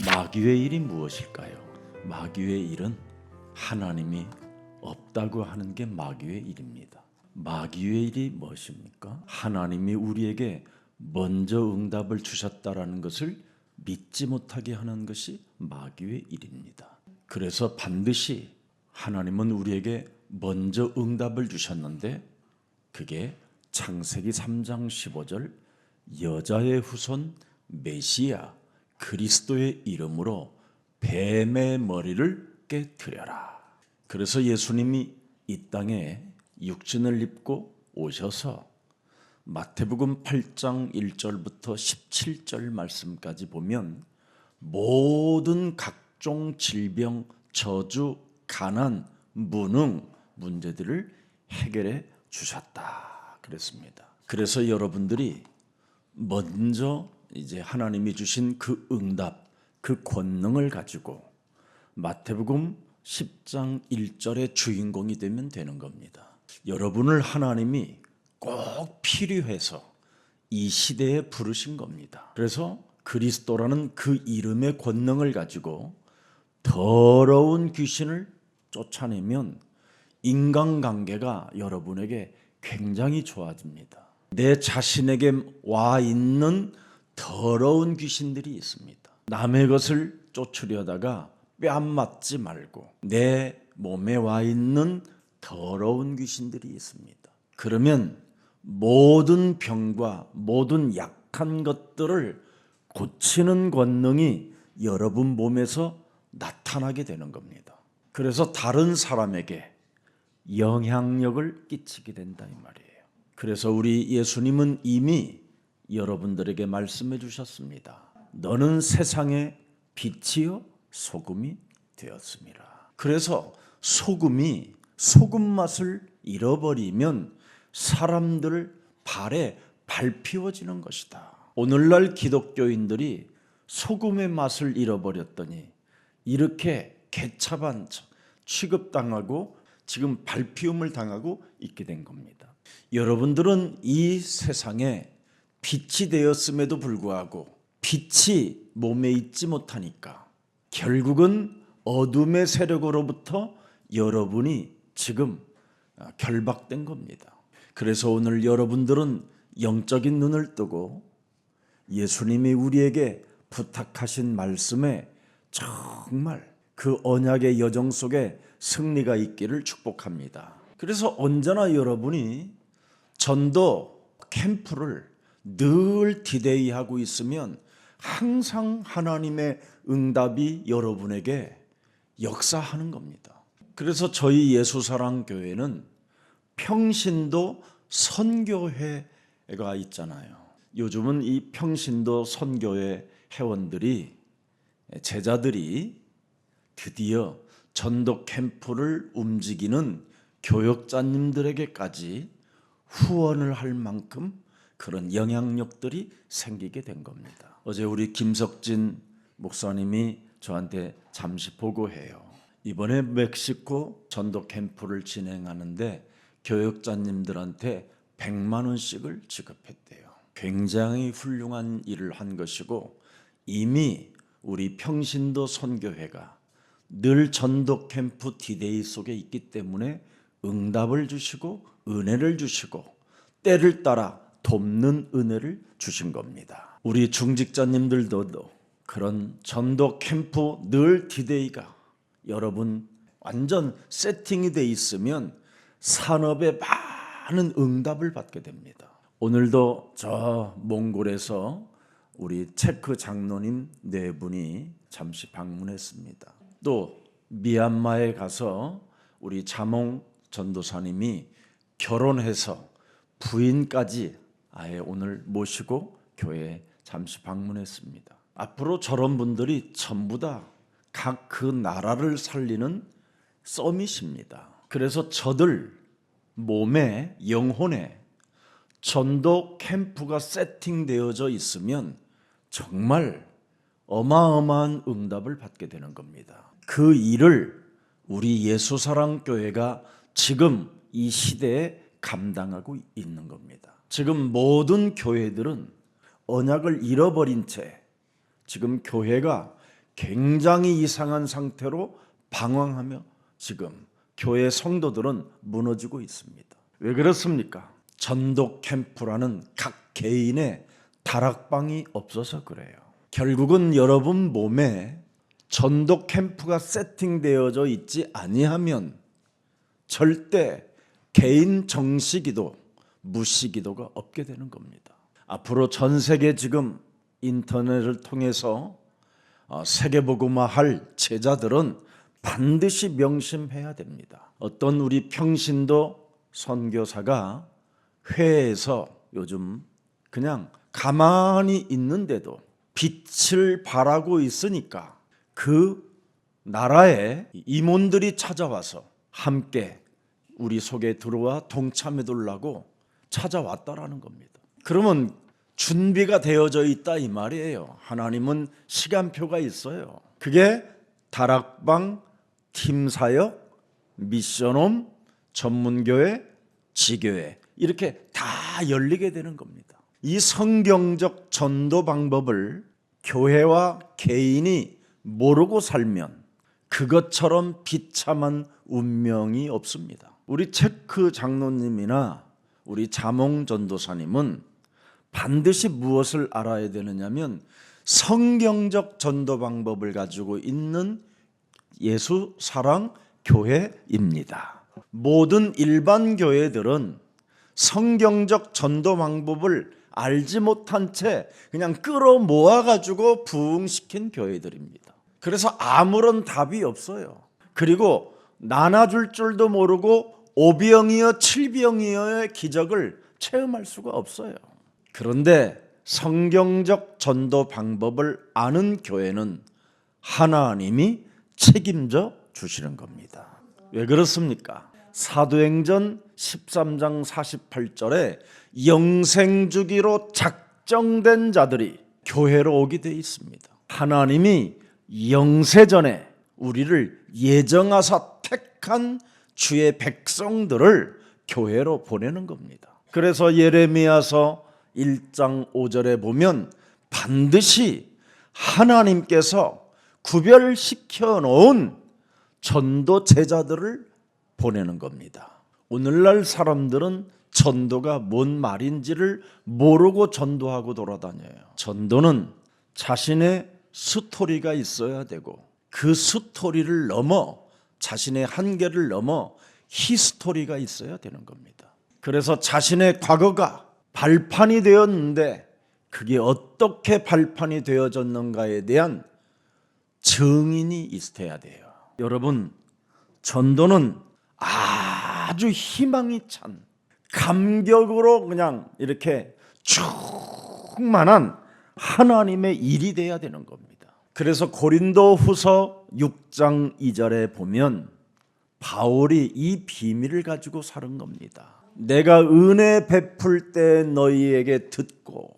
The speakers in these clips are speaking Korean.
마귀의 일이 무엇일까요? 마귀의 일은 하나님이 없다고 하는 게 마귀의 일입니다. 마귀의 일이 무엇입니까? 하나님이 우리에게 먼저 응답을 주셨다라는 것을 믿지 못하게 하는 것이 마귀의 일입니다. 그래서 반드시 하나님은 우리에게 먼저 응답을 주셨는데 그게 창세기 3장 15절 여자의 후손 메시아 그리스도의 이름으로 뱀의 머리를 깨뜨려라. 그래서 예수님이 이 땅에 육신을 입고 오셔서 마태복음 8장 1절부터 17절 말씀까지 보면 모든 각종 질병, 저주, 가난, 무능 문제들을 해결해 주셨다 그랬습니다. 그래서 여러분들이 먼저 이제 하나님이 주신 그 응답, 그 권능을 가지고 마태복음 10장 1절의 주인공이 되면 되는 겁니다. 여러분을 하나님이 꼭 필요해서 이 시대에 부르신 겁니다. 그래서 그리스도라는 그 이름의 권능을 가지고 더러운 귀신을 쫓아내면 인간관계가 여러분에게 굉장히 좋아집니다. 내 자신에게 와 있는 더러운 귀신들이 있습니다. 남의 것을 쫓으려다가 뺨 맞지 말고 내 몸에 와 있는 더러운 귀신들이 있습니다. 그러면 모든 병과 모든 약한 것들을 고치는 권능이 여러분 몸에서 나타나게 되는 겁니다. 그래서 다른 사람에게 영향력을 끼치게 된다 이 말이에요. 그래서 우리 예수님은 이미 여러분들에게 말씀해 주셨습니다. 너는 세상의 빛이요 소금이 되었습니다. 그래서 소금이 소금 맛을 잃어버리면 사람들 발에 밟히어지는 것이다. 오늘날 기독교인들이 소금의 맛을 잃어버렸더니 이렇게 개차반 취급당하고 지금 밟히움을 당하고 있게 된 겁니다. 여러분들은 이 세상에 빛이 되었음에도 불구하고 빛이 몸에 있지 못하니까 결국은 어둠의 세력으로부터 여러분이 지금 결박된 겁니다. 그래서 오늘 여러분들은 영적인 눈을 뜨고 예수님이 우리에게 부탁하신 말씀에 정말 그 언약의 여정 속에 승리가 있기를 축복합니다. 그래서 언제나 여러분이 전도 캠프를 늘 디데이하고 있으면 항상 하나님의 응답이 여러분에게 역사하는 겁니다. 그래서 저희 예수사랑교회는 평신도 선교회가 있잖아요. 요즘은 이 평신도 선교회 회원들이 제자들이 드디어 전도 캠프를 움직이는 교역자님들에게까지 후원을 할 만큼 그런 영향력들이 생기게 된 겁니다. 어제 우리 김석진 목사님이 저한테 잠시 보고해요. 이번에 멕시코 전도 캠프를 진행하는데 교역자님들한테 100만 원씩을 지급했대요. 굉장히 훌륭한 일을 한 것이고 이미 우리 평신도 선교회가 늘 전도 캠프 디데이 속에 있기 때문에 응답을 주시고 은혜를 주시고 때를 따라 돕는 은혜를 주신 겁니다. 우리 중직자님들도 그런 전도 캠프 늘 디데이가 여러분 완전 세팅이 돼 있으면 산업에 많은 응답을 받게 됩니다. 오늘도 저 몽골에서 우리 체크 장로님 네 분이 잠시 방문했습니다. 또 미얀마에 가서 우리 자몽 전도사님이 결혼해서 부인까지 아예 오늘 모시고 교회에 잠시 방문했습니다. 앞으로 저런 분들이 전부 다 각 그 나라를 살리는 서밋입니다. 그래서 저들 몸에 영혼에 전도 캠프가 세팅되어져 있으면 정말 어마어마한 응답을 받게 되는 겁니다. 그 일을 우리 예수사랑교회가 지금 이 시대에 감당하고 있는 겁니다. 지금 모든 교회들은 언약을 잃어버린 채 지금 교회가 굉장히 이상한 상태로 방황하며 지금 교회 성도들은 무너지고 있습니다. 왜 그렇습니까? 전도 캠프라는 각 개인의 다락방이 없어서 그래요. 결국은 여러분 몸에 전도 캠프가 세팅되어져 있지 아니하면 절대 개인 정시기도, 무시기도가 없게 되는 겁니다. 앞으로 전 세계 지금 인터넷을 통해서 세계복음화할 제자들은 반드시 명심해야 됩니다. 어떤 우리 평신도 선교사가 회에서 요즘 그냥 가만히 있는데도 빛을 발하고 있으니까 그 나라에 임원들이 찾아와서 함께 우리 속에 들어와 동참해 달라고 찾아왔다라는 겁니다. 그러면 준비가 되어져 있다 이 말이에요. 하나님은 시간표가 있어요. 그게 다락방, 팀사역, 미션홈, 전문교회, 지교회 이렇게 다 열리게 되는 겁니다. 이 성경적 전도 방법을 교회와 개인이 모르고 살면 그것처럼 비참한 운명이 없습니다. 우리 체크 장로님이나 우리 자몽 전도사님은 반드시 무엇을 알아야 되느냐면 성경적 전도 방법을 가지고 있는 예수 사랑 교회입니다. 모든 일반 교회들은 성경적 전도 방법을 알지 못한 채 그냥 끌어모아 가지고 부흥시킨 교회들입니다. 그래서 아무런 답이 없어요. 그리고 나눠줄 줄도 모르고 5병이여 7병이여의 기적을 체험할 수가 없어요. 그런데 성경적 전도 방법을 아는 교회는 하나님이 책임져 주시는 겁니다. 왜 그렇습니까? 사도행전 13장 48절에 영생주기로 작정된 자들이 교회로 오게 되어 있습니다. 하나님이 영세전에 우리를 예정하사 택한 주의 백성들을 교회로 보내는 겁니다. 그래서 예레미야서 1장 5절에 보면 반드시 하나님께서 구별시켜 놓은 전도 제자들을 보내는 겁니다. 오늘날 사람들은 전도가 뭔 말인지를 모르고 전도하고 돌아다녀요. 전도는 자신의 스토리가 있어야 되고 그 스토리를 넘어 자신의 한계를 넘어 히스토리가 있어야 되는 겁니다. 그래서 자신의 과거가 발판이 되었는데 그게 어떻게 발판이 되어졌는가에 대한 증인이 있어야 돼요. 여러분, 전도는 아주 희망이 찬 감격으로 그냥 이렇게 충만한 하나님의 일이 돼야 되는 겁니다. 그래서 고린도후서 6장 2절에 보면 바울이 이 비밀을 가지고 사는 겁니다. 내가 은혜 베풀 때 너희에게 듣고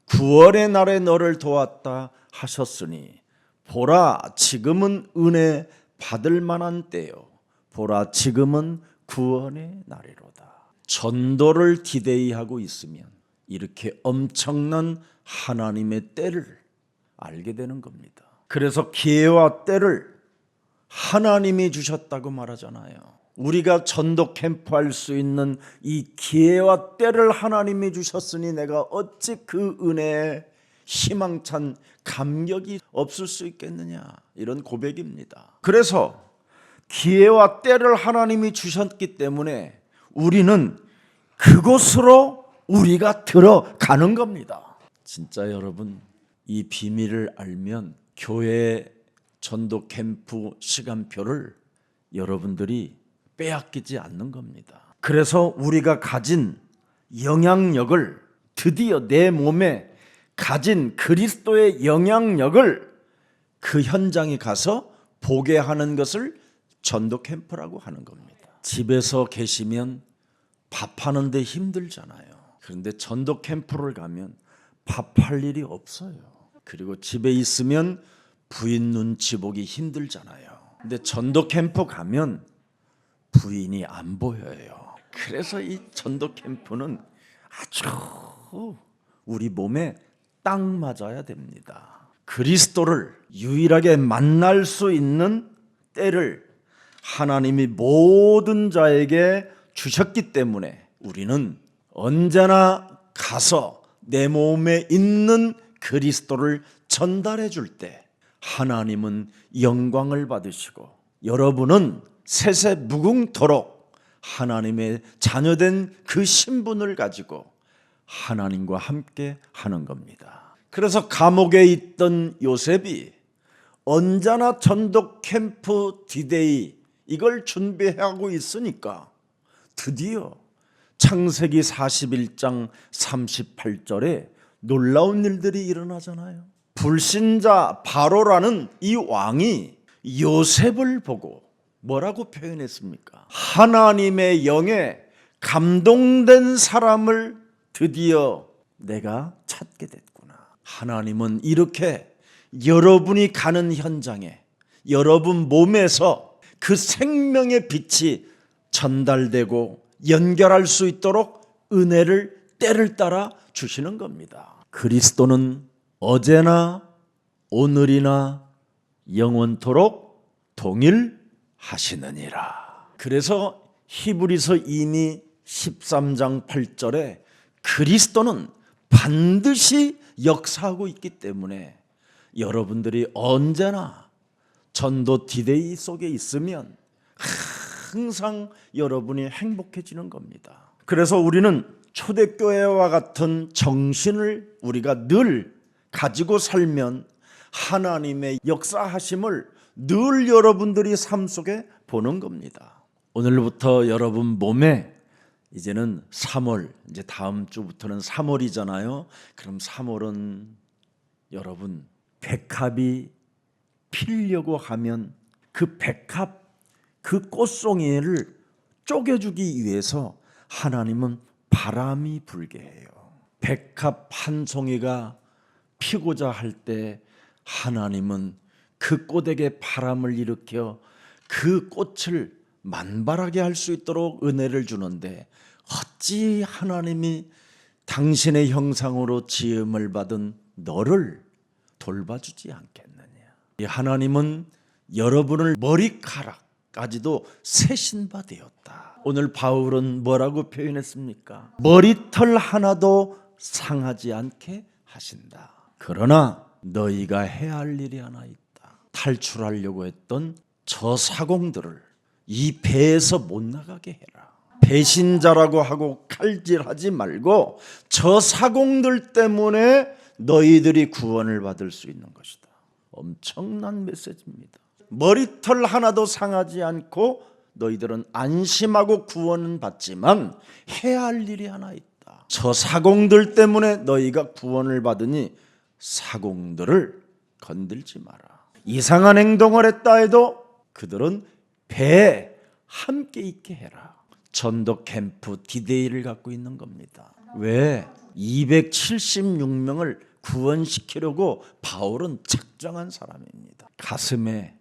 구원의 날에 너를 도왔다 하셨으니 보라 지금은 은혜 받을 만한 때요 보라 지금은 구원의 날이로다. 전도를 디데이하고 있으면 이렇게 엄청난 하나님의 때를 알게 되는 겁니다. 그래서 기회와 때를 하나님이 주셨다고 말하잖아요. 우리가 전도 캠프 할 수 있는 이 기회와 때를 하나님이 주셨으니 내가 어찌 그 은혜에 희망찬 감격이 없을 수 있겠느냐, 이런 고백입니다. 그래서 기회와 때를 하나님이 주셨기 때문에 우리는 그곳으로 우리가 들어가는 겁니다. 진짜 여러분, 이 비밀을 알면 교회 전도 캠프 시간표를 여러분들이 빼앗기지 않는 겁니다. 그래서 우리가 가진 영향력을, 드디어 내 몸에 가진 그리스도의 영향력을 그 현장에 가서 보게 하는 것을 전도 캠프라고 하는 겁니다. 집에서 계시면 밥하는데 힘들잖아요. 그런데 전도 캠프를 가면 밥할 일이 없어요. 그리고 집에 있으면 부인 눈치 보기 힘들잖아요. 근데 전도 캠프 가면 부인이 안 보여요. 그래서 이 전도 캠프는 아주 우리 몸에 딱 맞아야 됩니다. 그리스도를 유일하게 만날 수 있는 때를 하나님이 모든 자에게 주셨기 때문에 우리는 언제나 가서 내 몸에 있는 그리스도를 전달해 줄 때 하나님은 영광을 받으시고 여러분은 세세무궁토록 하나님의 자녀된 그 신분을 가지고 하나님과 함께 하는 겁니다. 그래서 감옥에 있던 요셉이 언제나 전도 캠프 디데이 이걸 준비하고 있으니까 드디어 창세기 41장 38절에 놀라운 일들이 일어나잖아요. 불신자 바로라는 이 왕이 요셉을 보고 뭐라고 표현했습니까? 하나님의 영에 감동된 사람을 드디어 내가 찾게 됐구나. 하나님은 이렇게 여러분이 가는 현장에 여러분 몸에서 그 생명의 빛이 전달되고 연결할 수 있도록 은혜를 때를 따라 주시는 겁니다. 그리스도는 어제나 오늘이나 영원토록 동일하시느니라. 그래서 히브리서 이미 13장 8절에 그리스도는 반드시 역사하고 있기 때문에 여러분들이 언제나 전도 디데이 속에 있으면 항상 여러분이 행복해지는 겁니다. 그래서 우리는 초대교회와 같은 정신을 우리가 늘 가지고 살면 하나님의 역사하심을 늘 여러분들이 삶 속에 보는 겁니다. 오늘부터 여러분 몸에 이제는 3월, 이제 다음 주부터는 3월이잖아요. 그럼 3월은 여러분 백합이 피려고 하면 그 백합 그 꽃송이를 쪼개주기 위해서 하나님은 바람이 불게 해요. 백합 한 송이가 피고자 할 때 하나님은 그 꽃에게 바람을 일으켜 그 꽃을 만발하게 할 수 있도록 은혜를 주는데 어찌 하나님이 당신의 형상으로 지음을 받은 너를 돌봐주지 않겠느냐. 하나님은 여러분을 머리카락까지도 세신 바 되었다. 오늘 바울은 뭐라고 표현했습니까? 머리털 하나도 상하지 않게 하신다. 그러나 너희가 해야 할 일이 하나 있다. 탈출하려고 했던 저 사공들을 이 배에서 못 나가게 해라. 배신자라고 하고 칼질하지 말고 저 사공들 때문에 너희들이 구원을 받을 수 있는 것이다. 엄청난 메시지입니다. 머리털 하나도 상하지 않고 너희들은 안심하고 구원은 받지만 해야 할 일이 하나 있다. 저 사공들 때문에 너희가 구원을 받으니 사공들을 건들지 마라. 이상한 행동을 했다 해도 그들은 배에 함께 있게 해라. 전도 캠프 디데이를 갖고 있는 겁니다. 왜? 276명을 구원시키려고 바울은 작정한 사람입니다. 가슴에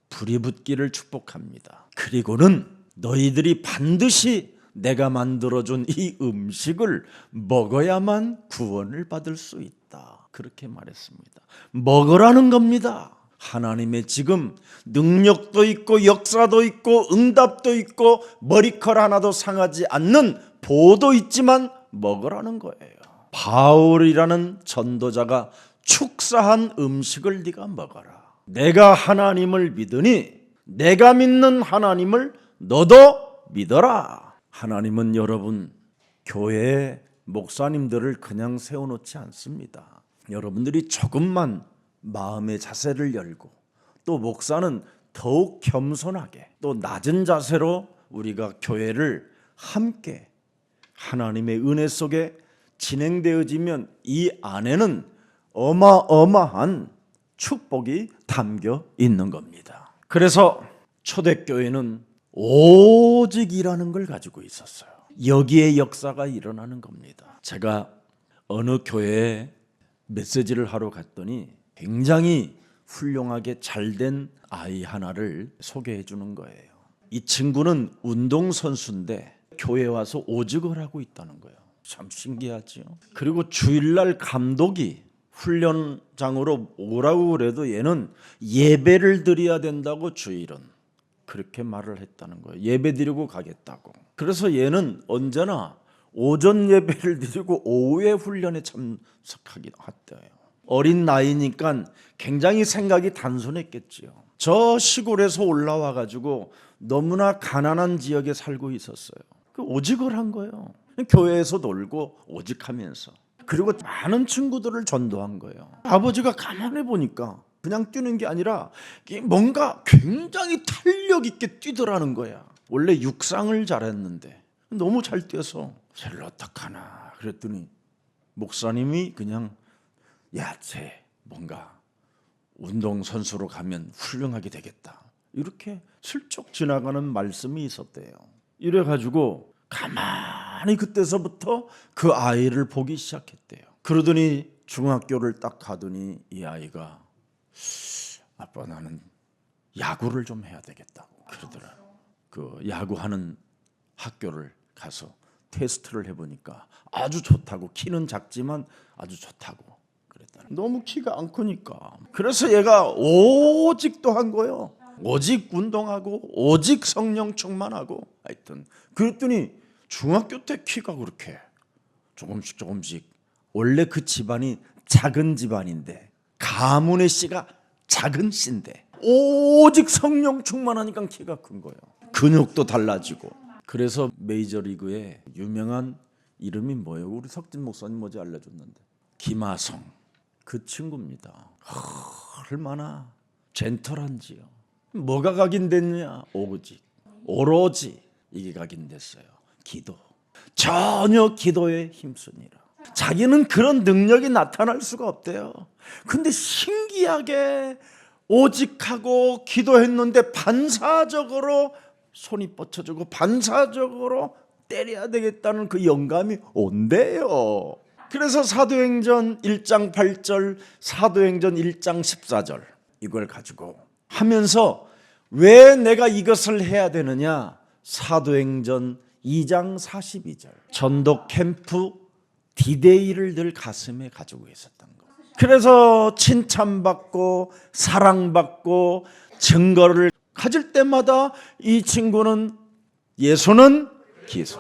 불이 붙기를 축복합니다. 그리고는 너희들이 반드시 내가 만들어준 이 음식을 먹어야만 구원을 받을 수 있다. 그렇게 말했습니다. 먹으라는 겁니다. 하나님의 지금 능력도 있고 역사도 있고 응답도 있고 머리컬 하나도 상하지 않는 보도 있지만 먹으라는 거예요. 바울이라는 전도자가 축사한 음식을 네가 먹어라. 내가 하나님을 믿으니 내가 믿는 하나님을 너도 믿어라. 하나님은 여러분 교회에 목사님들을 그냥 세워놓지 않습니다. 여러분들이 조금만 마음의 자세를 열고 또 목사는 더욱 겸손하게 또 낮은 자세로 우리가 교회를 함께 하나님의 은혜 속에 진행되어지면 이 안에는 어마어마한 축복이 담겨 있는 겁니다. 그래서 초대교회는 오직이라는 걸 가지고 있었어요. 여기에 역사가 일어나는 겁니다. 제가 어느 교회에 메시지를 하러 갔더니 굉장히 훌륭하게 잘된 아이 하나를 소개해 주는 거예요. 이 친구는 운동선수인데 교회에 와서 오직을 하고 있다는 거예요. 참 신기하죠. 그리고 주일날 감독이 훈련장으로 오라고 그래도 얘는 예배를 드려야 된다고 주일은 그렇게 말을 했다는 거예요. 예배 드리고 가겠다고. 그래서 얘는 언제나 오전 예배를 드리고 오후에 훈련에 참석하기도 했대요. 어린 나이니까 굉장히 생각이 단순했겠지요. 저 시골에서 올라와 가지고 너무나 가난한 지역에 살고 있었어요. 그 오직을 한 거예요. 교회에서 놀고 오직하면서. 그리고 많은 친구들을 전도한 거예요. 아버지가 가만히 보니까 그냥 뛰는 게 아니라 뭔가 굉장히 탄력 있게 뛰더라는 거야. 원래 육상을 잘했는데 너무 잘 뛰어서 쟤를 어떡하나 그랬더니 목사님이 그냥 야, 쟤 뭔가 운동선수로 가면 훌륭하게 되겠다. 이렇게 슬쩍 지나가는 말씀이 있었대요. 이래가지고 가만히 그때서부터 그 아이를 보기 시작했대요. 그러더니 중학교를 딱 가더니 이 아이가 아빠 나는 야구를 좀 해야 되겠다고 그러더라. 그 야구하는 학교를 가서 테스트를 해보니까 아주 좋다고. 키는 작지만 아주 좋다고 그랬다. 너무 키가 안 크니까. 그래서 얘가 오직도 한 거예요. 오직 운동하고 오직 성령 충만하고 하여튼 그랬더니 중학교 때 키가 그렇게 조금씩 원래 그 집안이 작은 집안인데 가문의 씨가 작은 씨인데 오직 성령 충만하니까 키가 큰 거예요. 근육도 달라지고. 그래서 메이저리그에 유명한 이름이 뭐예요? 우리 석진 목사님 뭐지 알려줬는데 김하성 그 친구입니다. 얼마나 젠틀한지요. 뭐가 각인됐냐? 오로지 이게 각인됐어요. 기도. 전혀 기도에 힘쓰니라. 자기는 그런 능력이 나타날 수가 없대요. 근데 신기하게 오직하고 기도했는데 반사적으로 손이 뻗쳐지고 반사적으로 때려야 되겠다는 그 영감이 온대요. 그래서 사도행전 1장 8절, 사도행전 1장 14절 이걸 가지고 하면서 왜 내가 이것을 해야 되느냐? 사도행전 2장 42절 전도 캠프 디데이를 늘 가슴에 가지고 있었던 거예요. 그래서 칭찬받고 사랑받고 증거를 가질 때마다 이 친구는 예수는 기수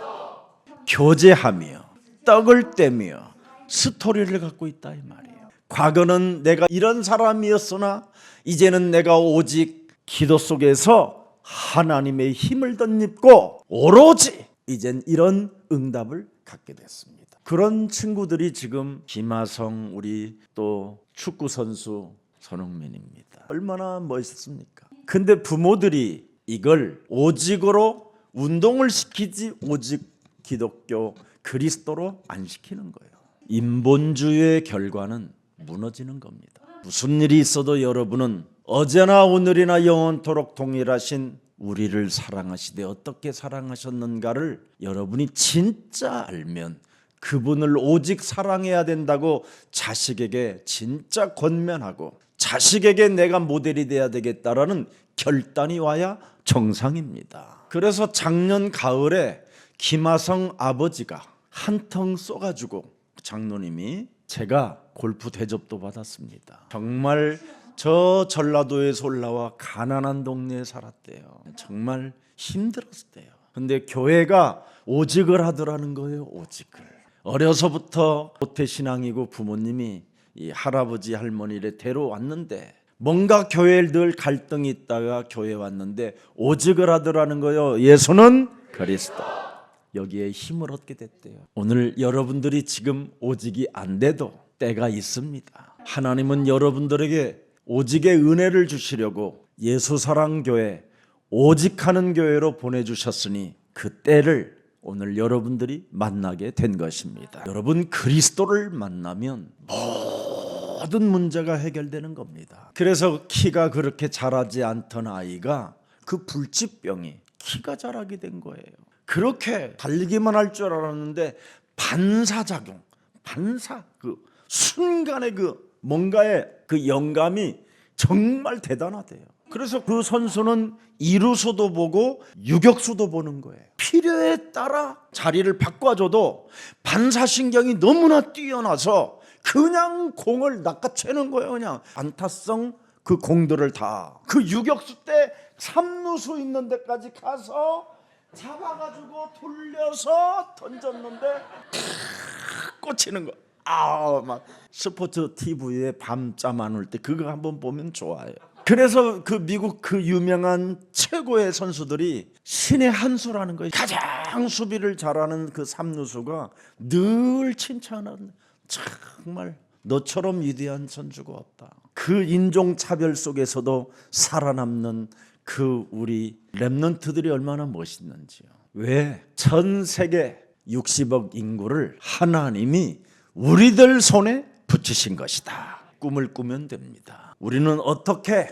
교제하며 떡을 떼며 스토리를 갖고 있다 이 말이에요. 과거는 내가 이런 사람이었으나 이제는 내가 오직 기도 속에서 하나님의 힘을 덧입고 오로지 이젠 이런 응답을 갖게 됐습니다. 그런 친구들이 지금 김하성 우리 또 축구 선수 손흥민입니다. 얼마나 멋있습니까? 근데 부모들이 이걸 오직으로 운동을 시키지 오직 기독교 그리스도로 안 시키는 거예요. 인본주의의 결과는 무너지는 겁니다. 무슨 일이 있어도 여러분은 어제나 오늘이나 영원토록 동일하신 우리를 사랑하시되 어떻게 사랑하셨는가를 여러분이 진짜 알면 그분을 오직 사랑해야 된다고 자식에게 진짜 권면하고 자식에게 내가 모델이 돼야 되겠다라는 결단이 와야 정상입니다. 그래서 작년 가을에 김하성 아버지가 한 통 쏘가지고 장로님이 제가 골프 대접도 받았습니다. 정말 저 전라도에서 올라와 가난한 동네에 살았대요. 정말 힘들었대요. 근데 교회가 오직을 하더라는 거예요. 오직을. 어려서부터 모태신앙이고 부모님이 이 할아버지 할머니를 데려왔는데 뭔가 교회에 늘 갈등이 있다가 교회 왔는데 오직을 하더라는 거예요. 예수는 그리스도. 여기에 힘을 얻게 됐대요. 오늘 여러분들이 지금 오직이 안 돼도 때가 있습니다. 하나님은 여러분들에게 오직의 은혜를 주시려고 예수사랑교회 오직하는 교회로 보내주셨으니 그 때를 오늘 여러분들이 만나게 된 것입니다. 여러분 그리스도를 만나면 모든 문제가 해결되는 겁니다. 그래서 키가 그렇게 자라지 않던 아이가 그 불치병이 키가 자라게 된 거예요. 그렇게 달리기만 할 줄 알았는데 반사작용, 그 순간의 그 뭔가의 그 영감이 정말 대단하대요. 그래서 그 선수는 이루수도 보고 유격수도 보는 거예요. 필요에 따라 자리를 바꿔줘도 반사신경이 너무나 뛰어나서 그냥 공을 낚아채는 거예요. 그냥 안타성 그 공들을 다 그 유격수 때 삼루수 있는 데까지 가서 잡아가지고 돌려서 던졌는데 꽂히는 거. 막 스포츠 TV에 밤잠 안 올 때 그거 한번 보면 좋아요. 그래서 그 미국 그 유명한 최고의 선수들이 신의 한 수라는 거예요. 가장 수비를 잘하는 그 삼루수가 늘 칭찬하는, 정말 너처럼 위대한 선수가 없다. 그 인종차별 속에서도 살아남는 그 우리 랩런트들이 얼마나 멋있는지요. 왜? 전 세계 60억 인구를 하나님이 우리들 손에 붙이신 것이다. 꿈을 꾸면 됩니다. 우리는 어떻게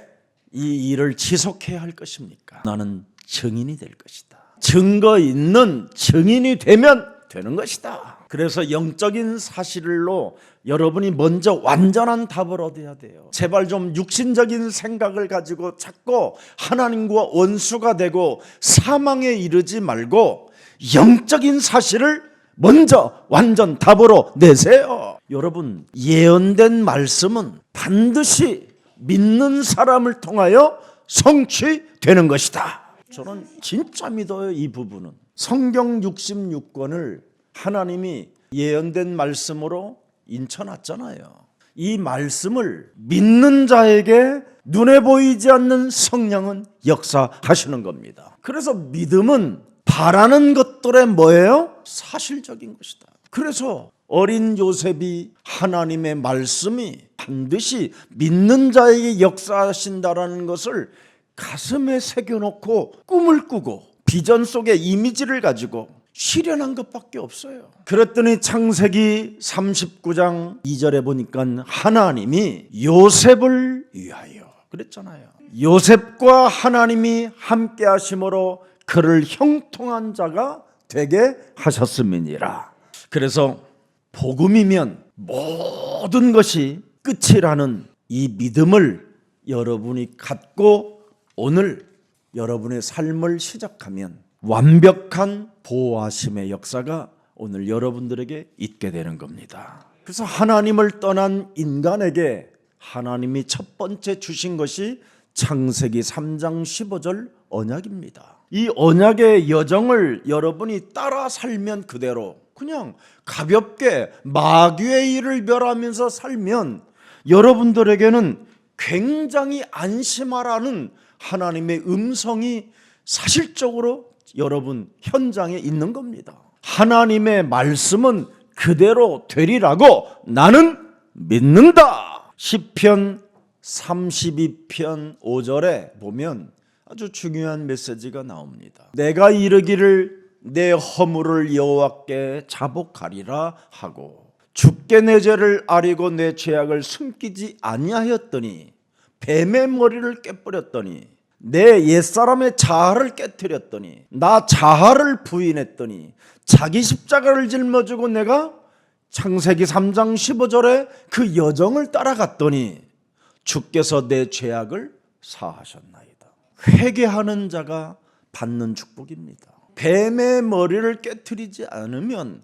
이 일을 지속해야 할 것입니까? 나는 증인이 될 것이다. 증거 있는 증인이 되면 되는 것이다. 그래서 영적인 사실로 여러분이 먼저 완전한 답을 얻어야 돼요. 제발 좀 육신적인 생각을 가지고 자꾸 하나님과 원수가 되고 사망에 이르지 말고 영적인 사실을 먼저 완전 답으로 내세요. 여러분, 예언된 말씀은 반드시 믿는 사람을 통하여 성취되는 것이다. 저는 진짜 믿어요. 이 부분은 성경 66권을 하나님이 예언된 말씀으로 인쳐놨잖아요. 이 말씀을 믿는 자에게 눈에 보이지 않는 성령은 역사하시는 겁니다. 그래서 믿음은 바라는 것들의 뭐예요? 사실적인 것이다. 그래서 어린 요셉이 하나님의 말씀이 반드시 믿는 자에게 역사하신다라는 것을 가슴에 새겨놓고 꿈을 꾸고 비전 속의 이미지를 가지고 실현한 것밖에 없어요. 그랬더니 창세기 39장 2절에 보니까 하나님이 요셉을 위하여 그랬잖아요. 요셉과 하나님이 함께 하심으로 그를 형통한 자가 되게 하셨음이니라. 그래서 복음이면 모든 것이 끝이라는 이 믿음을 여러분이 갖고 오늘 여러분의 삶을 시작하면 완벽한 보호하심의 역사가 오늘 여러분들에게 있게 되는 겁니다. 그래서 하나님을 떠난 인간에게 하나님이 첫 번째 주신 것이 창세기 3장 15절 언약입니다. 이 언약의 여정을 여러분이 따라 살면 그대로 그냥 가볍게 마귀의 일을 멸하면서 살면 여러분들에게는 굉장히 안심하라는 하나님의 음성이 사실적으로 여러분 현장에 있는 겁니다. 하나님의 말씀은 그대로 되리라고 나는 믿는다. 시편 32편 5절에 보면 아주 중요한 메시지가 나옵니다. 내가 이르기를 내 허물을 여호와께 자복하리라 하고 주께 내 죄를 아리고 내 죄악을 숨기지 아니하였더니 뱀의 머리를 깨버렸더니 내 옛사람의 자아를 깨뜨렸더니 나 자아를 부인했더니 자기 십자가를 짊어지고 내가 창세기 3장 15절에 그 여정을 따라갔더니 주께서 내 죄악을 사하셨나이다. 회개하는 자가 받는 축복입니다. 뱀의 머리를 깨뜨리지 않으면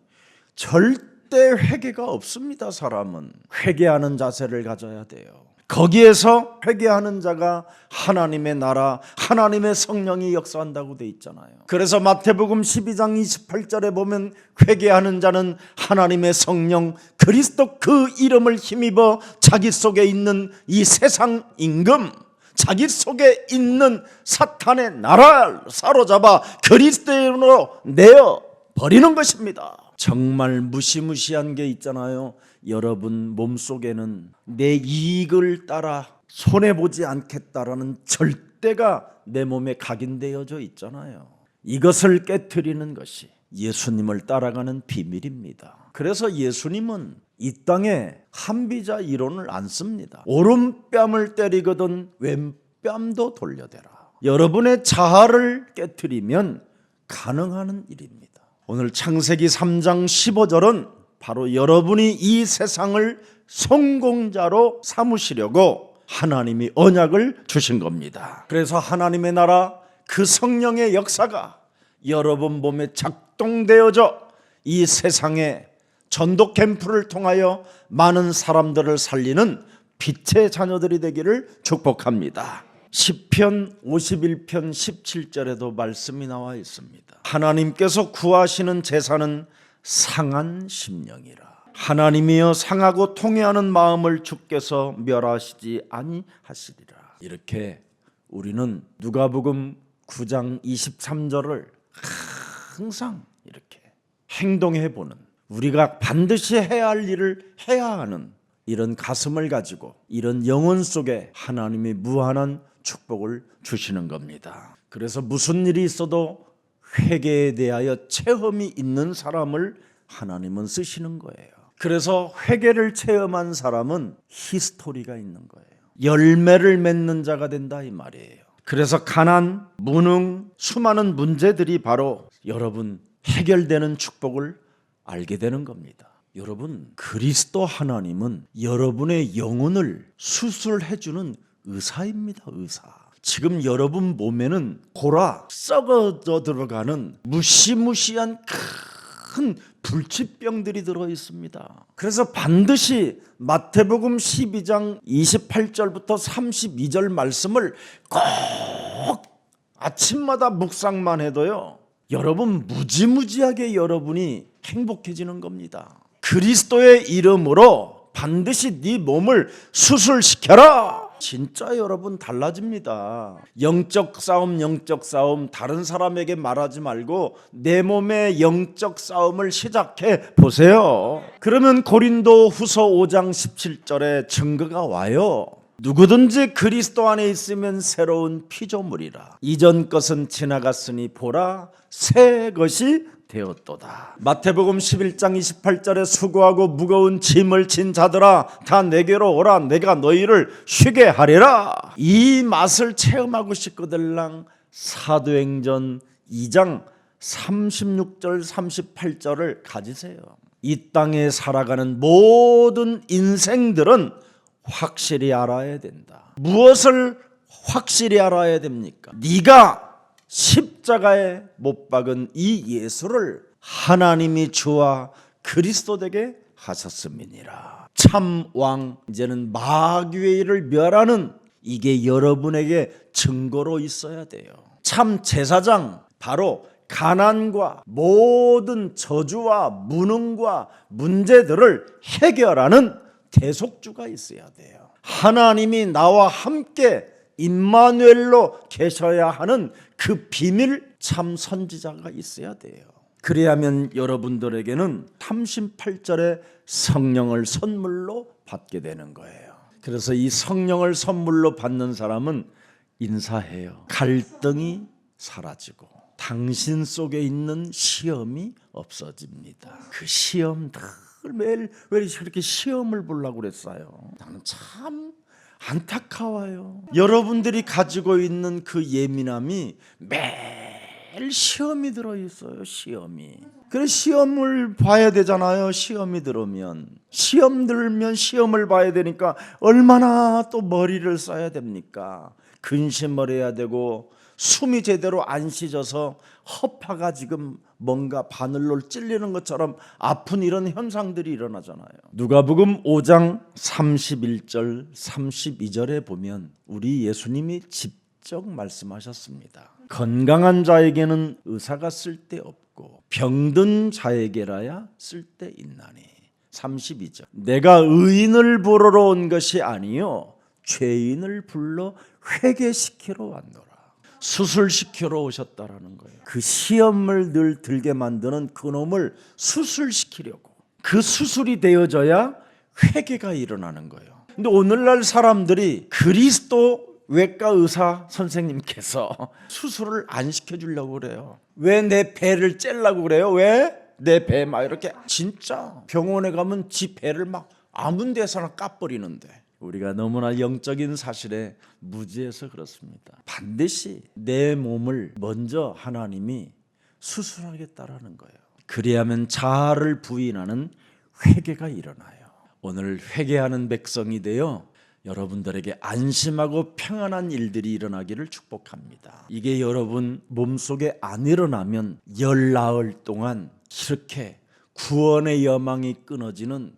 절대 회개가 없습니다. 사람은 회개하는 자세를 가져야 돼요. 거기에서 회개하는 자가 하나님의 나라, 하나님의 성령이 역사한다고 돼 있잖아요. 그래서 마태복음 12장 28절에 보면 회개하는 자는 하나님의 성령 그리스도 그 이름을 힘입어 자기 속에 있는 이 세상 임금, 자기 속에 있는 사탄의 나라를 사로잡아 그리스도로 내어 버리는 것입니다. 정말 무시무시한 게 있잖아요. 여러분 몸속에는 내 이익을 따라 손해보지 않겠다라는 절대가 내 몸에 각인되어져 있잖아요. 이것을 깨트리는 것이 예수님을 따라가는 비밀입니다. 그래서 예수님은 이 땅에 한비자 이론을 안 씁니다. 오른뺨을 때리거든 왼뺨도 돌려대라. 여러분의 자아를 깨트리면 가능한 일입니다. 오늘 창세기 3장 15절은 바로 여러분이 이 세상을 성공자로 삼으시려고 하나님이 언약을 주신 겁니다. 그래서 하나님의 나라 그 성령의 역사가 여러분 몸에 작동되어져 이 세상에 전도 캠프를 통하여 많은 사람들을 살리는 빛의 자녀들이 되기를 축복합니다. 시편 51편 17절에도 말씀이 나와 있습니다. 하나님께서 구하시는 제사는 상한 심령이라. 하나님이여 상하고 통회하는 마음을 주께서 멸하시지 아니하시리라. 이렇게 우리는 누가복음 9장 23절을 항상 이렇게 행동해보는, 우리가 반드시 해야 할 일을 해야 하는 이런 가슴을 가지고 이런 영혼 속에 하나님이 무한한 축복을 주시는 겁니다. 그래서 무슨 일이 있어도 회개에 대하여 체험이 있는 사람을 하나님은 쓰시는 거예요. 그래서 회개를 체험한 사람은 히스토리가 있는 거예요. 열매를 맺는 자가 된다 이 말이에요. 그래서 가난, 무능, 수많은 문제들이 바로 여러분 해결되는 축복을 알게 되는 겁니다. 여러분, 그리스도 하나님은 여러분의 영혼을 수술해주는 의사입니다. 의사. 지금 여러분 몸에는 골아 썩어져 들어가는 무시무시한 큰 불치병들이 들어 있습니다. 그래서 반드시 마태복음 12장 28절부터 32절 말씀을 꼭 아침마다 묵상만 해도요, 여러분 무지무지하게 여러분이 행복해지는 겁니다. 그리스도의 이름으로 반드시 네 몸을 수술시켜라. 진짜 여러분 달라집니다. 영적 싸움 다른 사람에게 말하지 말고 내 몸의 영적 싸움을 시작해 보세요. 그러면 고린도 후서 5장 17절에 증거가 와요. 누구든지 그리스도 안에 있으면 새로운 피조물이라. 이전 것은 지나갔으니 보라 새 것이 되었도다. 마태복음 11장 28절에 수고하고 무거운 짐을 진 자들아 다 내게로 오라 내가 너희를 쉬게 하리라. 이 맛을 체험하고 싶거들랑 사도행전 2장 36절 38절을 가지세요. 이 땅에 살아가는 모든 인생들은 확실히 알아야 된다. 무엇을 확실히 알아야 됩니까? 네가 십자가에 못 박은 이 예수를 하나님이 주와 그리스도 되게 하셨음이니라. 참 왕, 이제는 마귀를 멸하는 이게 여러분에게 증거로 있어야 돼요. 참 제사장, 바로 가난과 모든 저주와 무능과 문제들을 해결하는 대속주가 있어야 돼요. 하나님이 나와 함께 임마누엘로 계셔야 하는 그 비밀 참 선지자가 있어야 돼요. 그래야면 여러분들에게는 38절에 성령을 선물로 받게 되는 거예요. 그래서 이 성령을 선물로 받는 사람은 인사해요. 갈등이 사라지고 당신 속에 있는 시험이 없어집니다. 그 시험 매일 왜 이렇게 시험을 보려고 그랬어요? 나는 참 안타까워요. 여러분들이 가지고 있는 그 예민함이 매일 시험이 들어있어요. 시험이. 그래서 시험을 봐야 되잖아요. 시험이 들으면 시험 들면 시험을 봐야 되니까 얼마나 또 머리를 써야 됩니까? 근심을 해야 되고 숨이 제대로 안 쉬져서 허파가 지금 뭔가 바늘로 찔리는 것처럼 아픈 이런 현상들이 일어나잖아요. 누가복음 5장 31절 32절에 보면 우리 예수님이 직접 말씀하셨습니다. 건강한 자에게는 의사가 쓸데없고 병든 자에게라야 쓸데있나니. 32절 내가 의인을 부르러 온 것이 아니요 죄인을 불러 회개시키러 왔노라. 수술시키러 오셨다라는 거예요. 그 시험을 늘 들게 만드는 그놈을 수술시키려고. 그 수술이 되어져야 회개가 일어나는 거예요. 근데 오늘날 사람들이 그리스도 외과 의사 선생님께서 수술을 안 시켜주려고 그래요. 왜 내 배를 째려고 그래요? 왜? 내 배 막 이렇게. 진짜 병원에 가면 지 배를 막 아무 데서나 까버리는데 우리가 너무나 영적인 사실에 무지해서 그렇습니다. 반드시 내 몸을 먼저 하나님이 수술하겠다라는 거예요. 그래야만 자아를 부인하는 회개가 일어나요. 오늘 회개하는 백성이 되어 여러분들에게 안심하고 평안한 일들이 일어나기를 축복합니다. 이게 여러분 몸속에 안 일어나면 열 나흘 동안 이렇게 구원의 여망이 끊어지는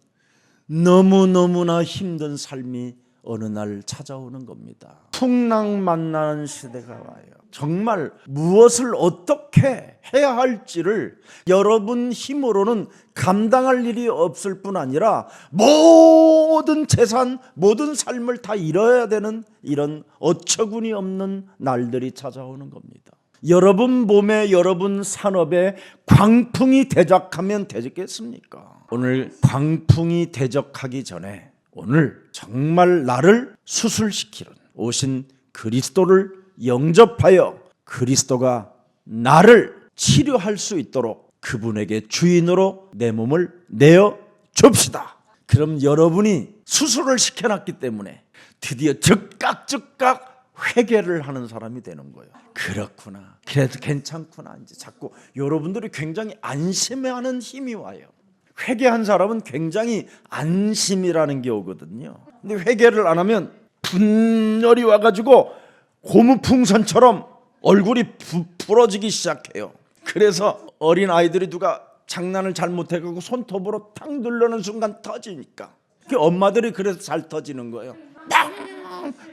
너무너무나 힘든 삶이 어느 날 찾아오는 겁니다. 풍랑만나는 시대가 와요. 정말 무엇을 어떻게 해야 할지를 여러분 힘으로는 감당할 일이 없을 뿐 아니라 모든 재산, 모든 삶을 다 잃어야 되는 이런 어처구니 없는 날들이 찾아오는 겁니다. 여러분 몸에, 여러분 산업에 광풍이 대적하면 되겠습니까? 오늘 광풍이 대적하기 전에 오늘 정말 나를 수술시키는 오신 그리스도를 영접하여 그리스도가 나를 치료할 수 있도록 그분에게 주인으로 내 몸을 내어 줍시다. 그럼 여러분이 수술을 시켜놨기 때문에 드디어 즉각 회개를 하는 사람이 되는 거예요. 그렇구나, 그래도 괜찮구나. 이제 자꾸 여러분들이 굉장히 안심해하는 힘이 와요. 회개한 사람은 굉장히 안심이라는 게 오거든요. 근데 회개를 안 하면 분열이 와가지고 고무풍선처럼 얼굴이 부러지기 시작해요. 그래서 어린 아이들이 누가 장난을 잘못해가지고 손톱으로 탁 누르는 순간 터지니까 엄마들이 그래서 잘 터지는 거예요.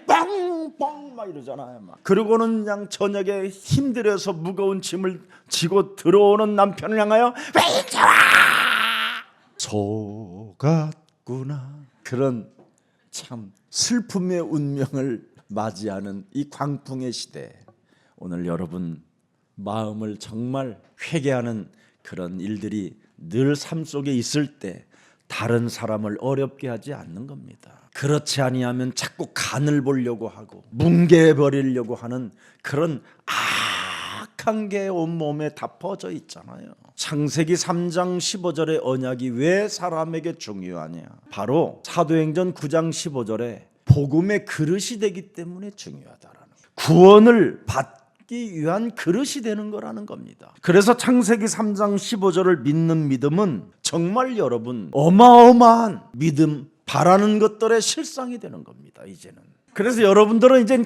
빵빵빵 막 이러잖아요. 막. 그러고는 그냥 저녁에 힘들어서 무거운 짐을 지고 들어오는 남편을 향하여 왜 이렇게 와 속았구나. 그런 참 슬픔의 운명을 맞이하는 이 광풍의 시대, 오늘 여러분 마음을 정말 회개하는 그런 일들이 늘 삶 속에 있을 때 다른 사람을 어렵게 하지 않는 겁니다. 그렇지 아니하면 자꾸 간을 보려고 하고 뭉개버리려고 하는 그런 악한 게 온몸에 다 퍼져 있잖아요. 창세기 3장 15절의 언약이 왜 사람에게 중요하냐? 바로 사도행전 9장 15절에 복음의 그릇이 되기 때문에 중요하다라는 거예요. 구원을 받기 위한 그릇이 되는 거라는 겁니다. 그래서 창세기 3장 15절을 믿는 믿음은 정말 여러분 어마어마한 믿음, 바라는 것들의 실상이 되는 겁니다. 이제는. 그래서 여러분들은 이제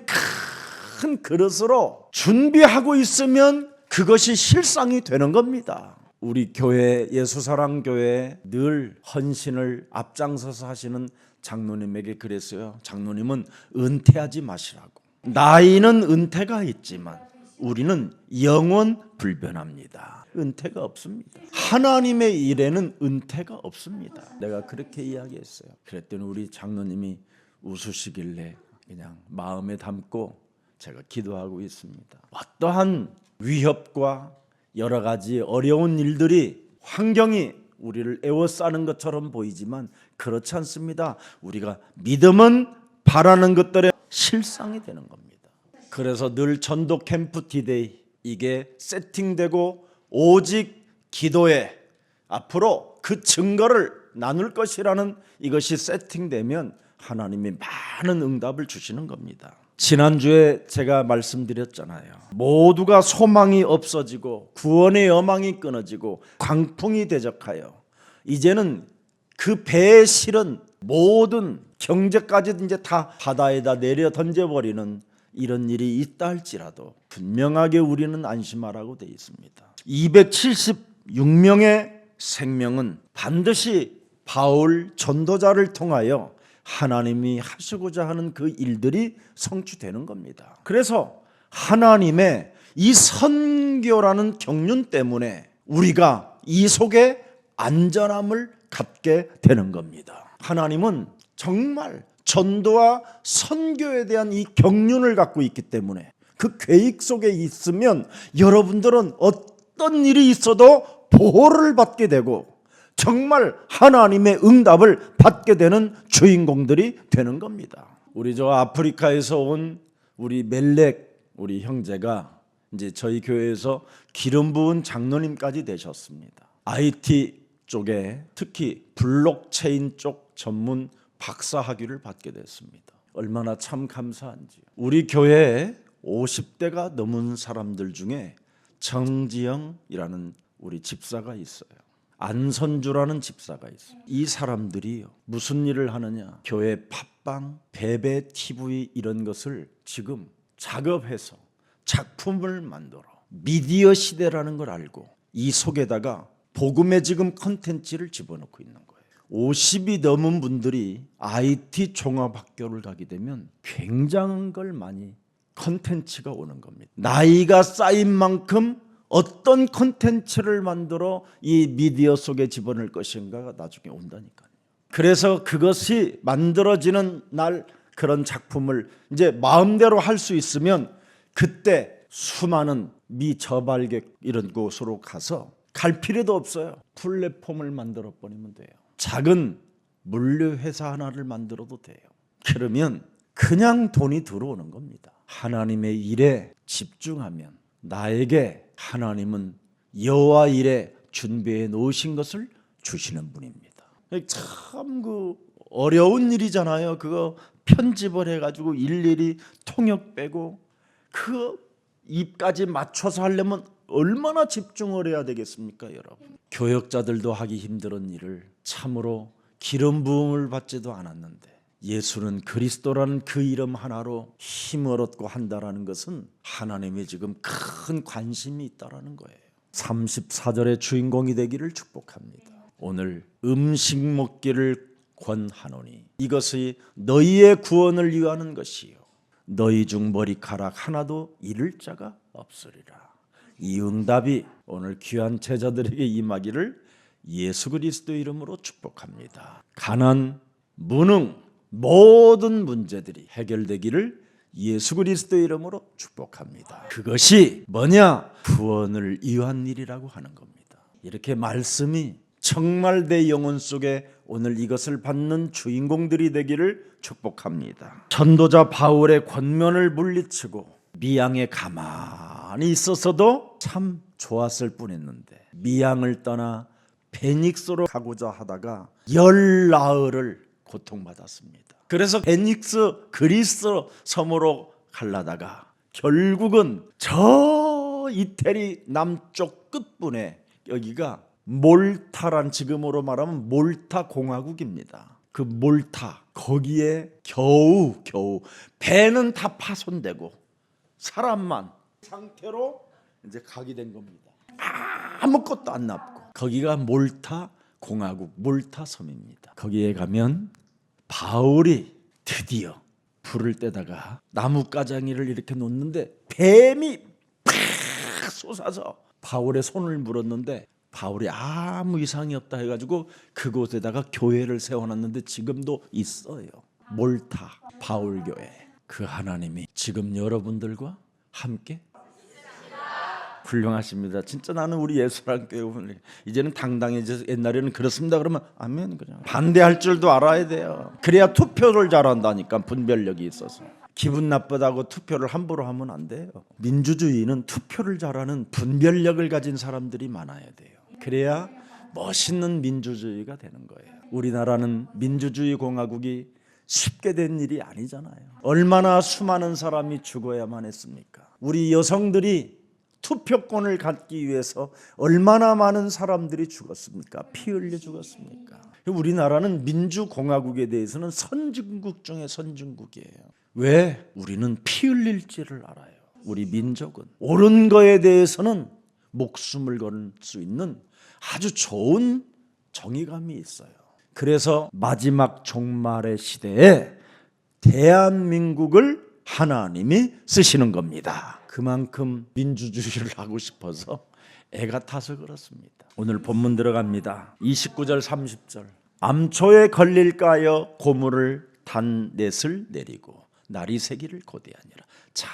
큰 그릇으로 준비하고 있으면 그것이 실상이 되는 겁니다. 우리 교회, 예수사랑교회에 늘 헌신을 앞장서서 하시는 장로님에게 그랬어요. 장로님은 은퇴하지 마시라고. 나이는 은퇴가 있지만 우리는 영원 불변합니다. 은퇴가 없습니다. 하나님의 일에는 은퇴가 없습니다. 내가 그렇게 이야기했어요. 그랬더니 우리 장로님이 웃으시길래 그냥 마음에 담고 제가 기도하고 있습니다. 어떠한 위협과 여러 가지 어려운 일들이 환경이 우리를 에워싸는 것처럼 보이지만 그렇지 않습니다. 우리가 믿음은 바라는 것들의 실상이 되는 겁니다. 그래서 늘 전도 캠프 디데이 이게 세팅되고 오직 기도에 앞으로 그 증거를 나눌 것이라는 이것이 세팅되면 하나님이 많은 응답을 주시는 겁니다. 지난주에 제가 말씀드렸잖아요. 모두가 소망이 없어지고 구원의 여망이 끊어지고 광풍이 대적하여 이제는 그 배에 실은 모든 경제까지 이제 다 바다에다 내려 던져버리는 이런 일이 있다 할지라도 분명하게 우리는 안심하라고 되어 있습니다. 276명의 생명은 반드시 바울 전도자를 통하여 하나님이 하시고자 하는 그 일들이 성취되는 겁니다. 그래서 하나님의 이 선교라는 경륜 때문에 우리가 이 속에 안전함을 갖게 되는 겁니다. 하나님은 정말 전도와 선교에 대한 이 경륜을 갖고 있기 때문에 그 계획 속에 있으면 여러분들은 어떤 일이 있어도 보호를 받게 되고 정말 하나님의 응답을 받게 되는 주인공들이 되는 겁니다. 우리 저 아프리카에서 온 우리 멜렉 우리 형제가 이제 저희 교회에서 기름 부은 장로님까지 되셨습니다. IT 쪽에 특히 블록체인 쪽 전문 박사 학위를 받게 됐습니다. 얼마나 참 감사한지요. 우리 교회에 50대가 넘은 사람들 중에 정지영이라는 우리 집사가 있어요. 안선주라는 집사가 있어요. 이 사람들이 무슨 일을 하느냐? 교회 팟빵, 베베 TV 이런 것을 지금 작업해서 작품을 만들어 미디어 시대라는 걸 알고 이 속에다가 복음의 지금 컨텐츠를 집어넣고 있는 거예요. 50이 넘은 분들이 IT 종합학교를 가게 되면 굉장한 걸 많이 컨텐츠가 오는 겁니다. 나이가 쌓인 만큼 어떤 컨텐츠를 만들어 이 미디어 속에 집어넣을 것인가가 나중에 온다니까요. 그래서 그것이 만들어지는 날 그런 작품을 이제 마음대로 할 수 있으면 그때 수많은 미저발객 이런 곳으로 가서 갈 필요도 없어요. 플랫폼을 만들어 버리면 돼요. 작은 물류회사 하나를 만들어도 돼요. 그러면 그냥 돈이 들어오는 겁니다. 하나님의 일에 집중하면 나에게 하나님은 여호와 일에 준비해 놓으신 것을 주시는 분입니다. 참 그 어려운 일이잖아요. 그거 편집을 해가지고 일일이 통역 빼고 그 입까지 맞춰서 하려면 얼마나 집중을 해야 되겠습니까, 여러분? 교역자들도 하기 힘든 일을 참으로 기름 부음을 받지도 않았는데 예수는 그리스도라는 그 이름 하나로 힘을 얻고 한다라는 것은 하나님의 지금 큰 관심이 있다라는 거예요. 34절의 주인공이 되기를 축복합니다. 오늘 음식 먹기를 권하노니 이것이 너희의 구원을 위하는 것이요 너희 중 머리카락 하나도 잃을 자가 없으리라. 이 응답이 오늘 귀한 제자들에게 임하기를 예수 그리스도 이름으로 축복합니다. 가난, 무능 모든 문제들이 해결되기를 예수 그리스도 이름으로 축복합니다. 그것이 뭐냐? 구원을 위한 일이라고 하는 겁니다. 이렇게 말씀이 정말 내 영혼 속에 오늘 이것을 받는 주인공들이 되기를 축복합니다. 전도자 바울의 권면을 물리치고 미양에 가만히 있어서도 참 좋았을 뿐했는데 미양을 떠나 베닉스로 가고자 하다가 열나흘을 고통받았습니다. 그래서 베닉스 그리스 섬으로 가려다가 결국은 저 이태리 남쪽 끝분에 여기가 몰타란 지금으로 말하면 몰타 공화국입니다. 그 몰타 거기에 겨우 배는 다 파손되고 사람만 상태로 이제 가게 된 겁니다. 아무것도 안 남고 거기가 몰타 공화국 몰타 섬입니다. 거기에 가면 바울이 드디어 불을 떼다가 나뭇가장이를 이렇게 놓는데 뱀이 팍 솟아서 바울의 손을 물었는데 바울이 아무 이상이 없다 해가지고 그곳에다가 교회를 세워놨는데 지금도 있어요. 몰타 바울교회. 그 하나님이 지금 여러분들과 함께 훌륭하십니다. 진짜 나는 우리 예수랑 교회 이제는 당당해져서 옛날에는 그렇습니다 그러면 아멘 그냥 반대할 줄도 알아야 돼요. 그래야 투표를 잘한다니까. 분별력이 있어서. 기분 나쁘다고 투표를 함부로 하면 안 돼요. 민주주의는 투표를 잘하는 분별력을 가진 사람들이 많아야 돼요. 그래야 멋있는 민주주의가 되는 거예요. 우리나라는 민주주의 공화국이 쉽게 된 일이 아니잖아요. 얼마나 수많은 사람이 죽어야만 했습니까? 우리 여성들이 투표권을 갖기 위해서 얼마나 많은 사람들이 죽었습니까? 피 흘려 죽었습니까? 우리나라는 민주공화국에 대해서는 선진국 중에 선진국이에요. 왜? 우리는 피 흘릴지를 알아요. 우리 민족은 옳은 거에 대해서는 목숨을 걸 수 있는 아주 좋은 정의감이 있어요. 그래서 마지막 종말의 시대에 대한민국을 하나님이 쓰시는 겁니다. 그만큼 민주주의를 하고 싶어서 애가 타서 그렇습니다. 오늘 본문 들어갑니다. 29절 30절. 암초에 걸릴까 하여 고물을 단 넷을 내리고 날이 새기를 고대하니라. 자,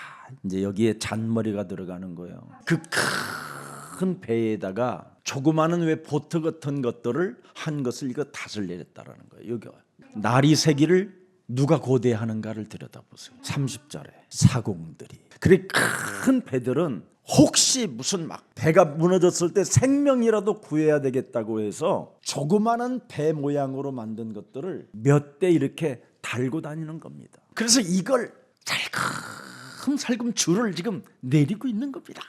이제 여기에 잔머리가 들어가는 거예요. 그 큰 배에다가 조그마한 왜 보트 같은 것들을 한 것을 이거 닷을 내렸다라는 거예요. 여기 날이 새기를 누가 고대하는가를 들여다보세요. 30절에 사공들이. 그리 큰 배들은 혹시 무슨 막 배가 무너졌을 때 생명이라도 구해야 되겠다고 해서 조그마한 배 모양으로 만든 것들을 몇 대 이렇게 달고 다니는 겁니다. 그래서 이걸 살금살금 줄을 지금 내리고 있는 겁니다.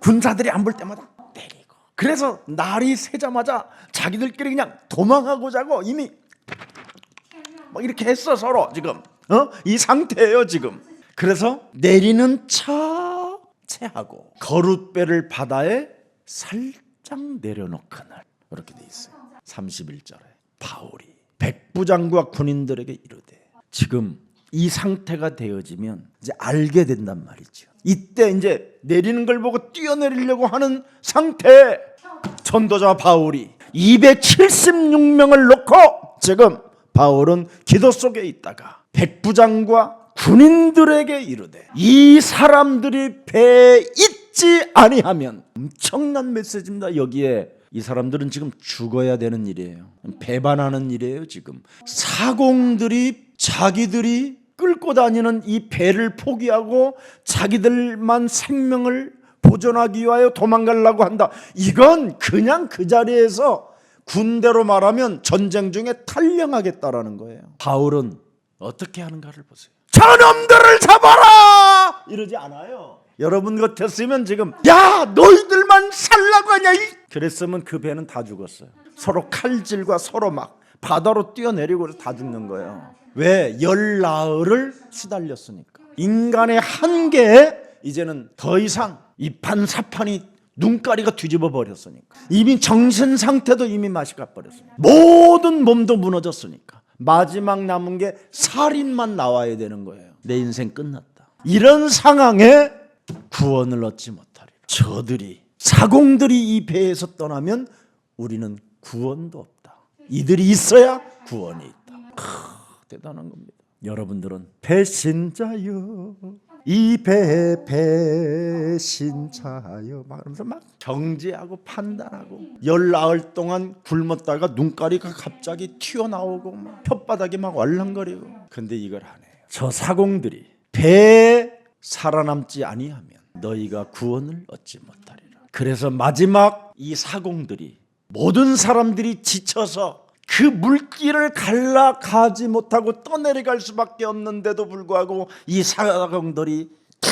군사들이 안 볼 때마다 내리고. 그래서 날이 새자마자 자기들끼리 그냥 도망하고자 하고 이미 막 이렇게 했어 서로 지금 이 상태예요 지금. 그래서 내리는 채하고 거룻배를 바다에 살짝 내려놓거늘. 그렇게 돼 있어요. 31절에 바울이 백부장과 군인들에게 이르되, 지금 이 상태가 되어지면 이제 알게 된단 말이죠. 이때 이제 내리는 걸 보고 뛰어내리려고 하는 상태에 전도자 바울이 276명을 놓고 지금 바울은 기도 속에 있다가 백부장과 군인들에게 이르되, 이 사람들이 배에 있지 아니하면, 엄청난 메시지입니다. 여기에 이 사람들은 지금 죽어야 되는 일이에요. 배반하는 일이에요. 지금 사공들이 자기들이 끌고 다니는 이 배를 포기하고 자기들만 생명을 보존하기 위하여 도망가려고 한다. 이건 그냥 그 자리에서 군대로 말하면 전쟁 중에 탈영하겠다라는 거예요. 바울은 어떻게 하는가를 보세요. 저놈들을 잡아라! 이러지 않아요. 여러분 같았으면 지금 야 너희들만 살라고 하냐, 그랬으면 그 배는 다 죽었어요. 서로 칼질과 서로 막 바다로 뛰어내리고 다 죽는 거예요. 왜? 열나흘을 시달렸으니까. 인간의 한계에 이제는 더 이상 이판사판이 눈가리가 뒤집어 버렸으니까. 이미 정신 상태도 이미 맛이 가버렸으니까. 모든 몸도 무너졌으니까. 마지막 남은 게 살인만 나와야 되는 거예요. 내 인생 끝났다. 이런 상황에 구원을 얻지 못하리라. 저들이, 사공들이 이 배에서 떠나면 우리는 구원도 없다. 이들이 있어야 구원이 있다. 대단한 겁니다. 여러분들은 배신자여, 이 배에 배신자여 막하면서 막 정죄하고 판단하고, 열나흘 동안 굶었다가 눈가리가 갑자기 튀어나오고 막 혓바닥이 막 얼렁거리고. 근데 이걸 안 해요. 저 사공들이 배에 살아남지 아니하면 너희가 구원을 얻지 못하리라. 그래서 마지막 이 사공들이, 모든 사람들이 지쳐서 그 물길을 갈라가지 못하고 떠내려갈 수밖에 없는데도 불구하고 이 사공들이 탁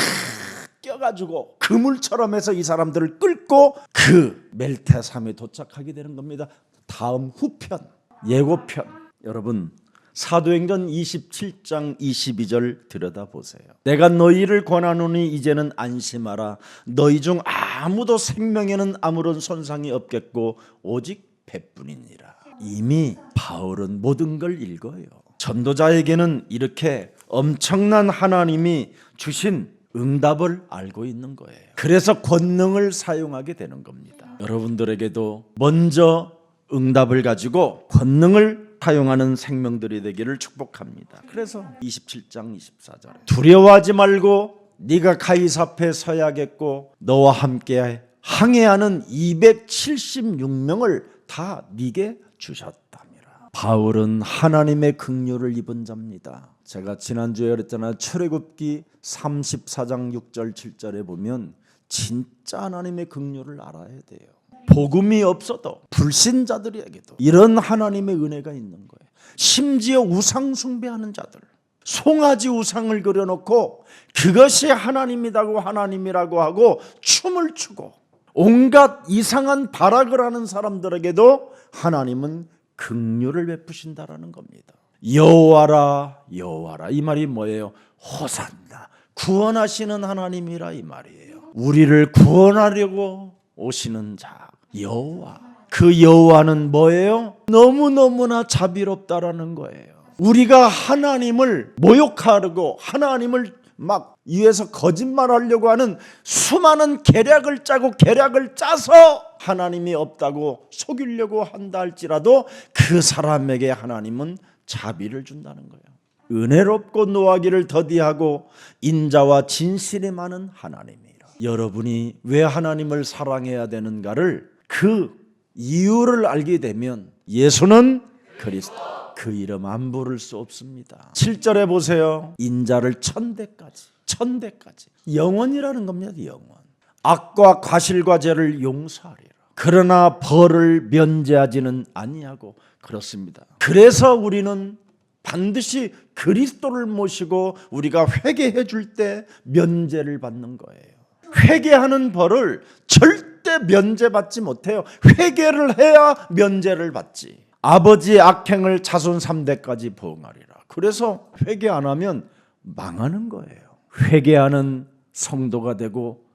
껴가지고 그물처럼 해서 이 사람들을 끌고 그 멜테삼에 도착하게 되는 겁니다. 다음 후편, 예고편. 여러분, 사도행전 27장 22절 들여다보세요. 내가 너희를 권하노니 이제는 안심하라. 너희 중 아무도 생명에는 아무런 손상이 없겠고 오직 배뿐이니라. 이미 바울은 모든 걸 읽어요. 전도자에게는 이렇게 엄청난 하나님이 주신 응답을 알고 있는 거예요. 그래서 권능을 사용하게 되는 겁니다. 여러분들에게도 먼저 응답을 가지고 권능을 사용하는 생명들이 되기를 축복합니다. 그래서 27장 24절에 두려워하지 말고 네가 가이사 앞에 서야겠고 너와 함께 항해하는 276명을 다 네게 주셨답니다. 바울은 하나님의 긍휼을 입은 자입니다. 제가 지난주에 그랬잖아요. 출애굽기 34장 6절 7절에 보면 진짜 하나님의 긍휼을 알아야 돼요. 복음이 없어도 불신자들에게도 이런 하나님의 은혜가 있는 거예요. 심지어 우상 숭배하는 자들, 송아지 우상을 그려놓고 그것이 하나님이라고 하고 춤을 추고 온갖 이상한 발악을 하는 사람들에게도 하나님은 긍휼을 베푸신다라는 겁니다. 여호와라 여호와라, 이 말이 뭐예요? 호산나, 구원하시는 하나님이라 이 말이에요. 우리를 구원하려고 오시는 자 여호와. 그 여호와는 뭐예요? 너무너무나 자비롭다라는 거예요. 우리가 하나님을 모욕하려고, 하나님을 막 위에서 거짓말하려고 하는 수많은 계략을 짜서 하나님이 없다고 속이려고 한다 할지라도 그 사람에게 하나님은 자비를 준다는 거예요. 은혜롭고 노하기를 더디하고 인자와 진실이 많은 하나님이라. 여러분이 왜 하나님을 사랑해야 되는가를, 그 이유를 알게 되면 예수는 그리스도, 그 이름 안 부를 수 없습니다. 7절에 보세요. 인자를 천대까지 영원이라는 겁니다. 영원. 악과 과실과 죄를 용서하리라. 그러나 벌을 면제하지는 아니하고. 그렇습니다. 그래서 우리는 반드시 그리스도를 모시고 우리가 회개해 줄 때 면제를 받는 거예요. 회개하는 벌을 절대 면제받지 못해요. 회개를 해야 면제를 받지. 아버지의 악행을 자손 3대까지 보응하리라. 그래서 회개 안 하면 망하는 거예요. 회개하는 성도가 되고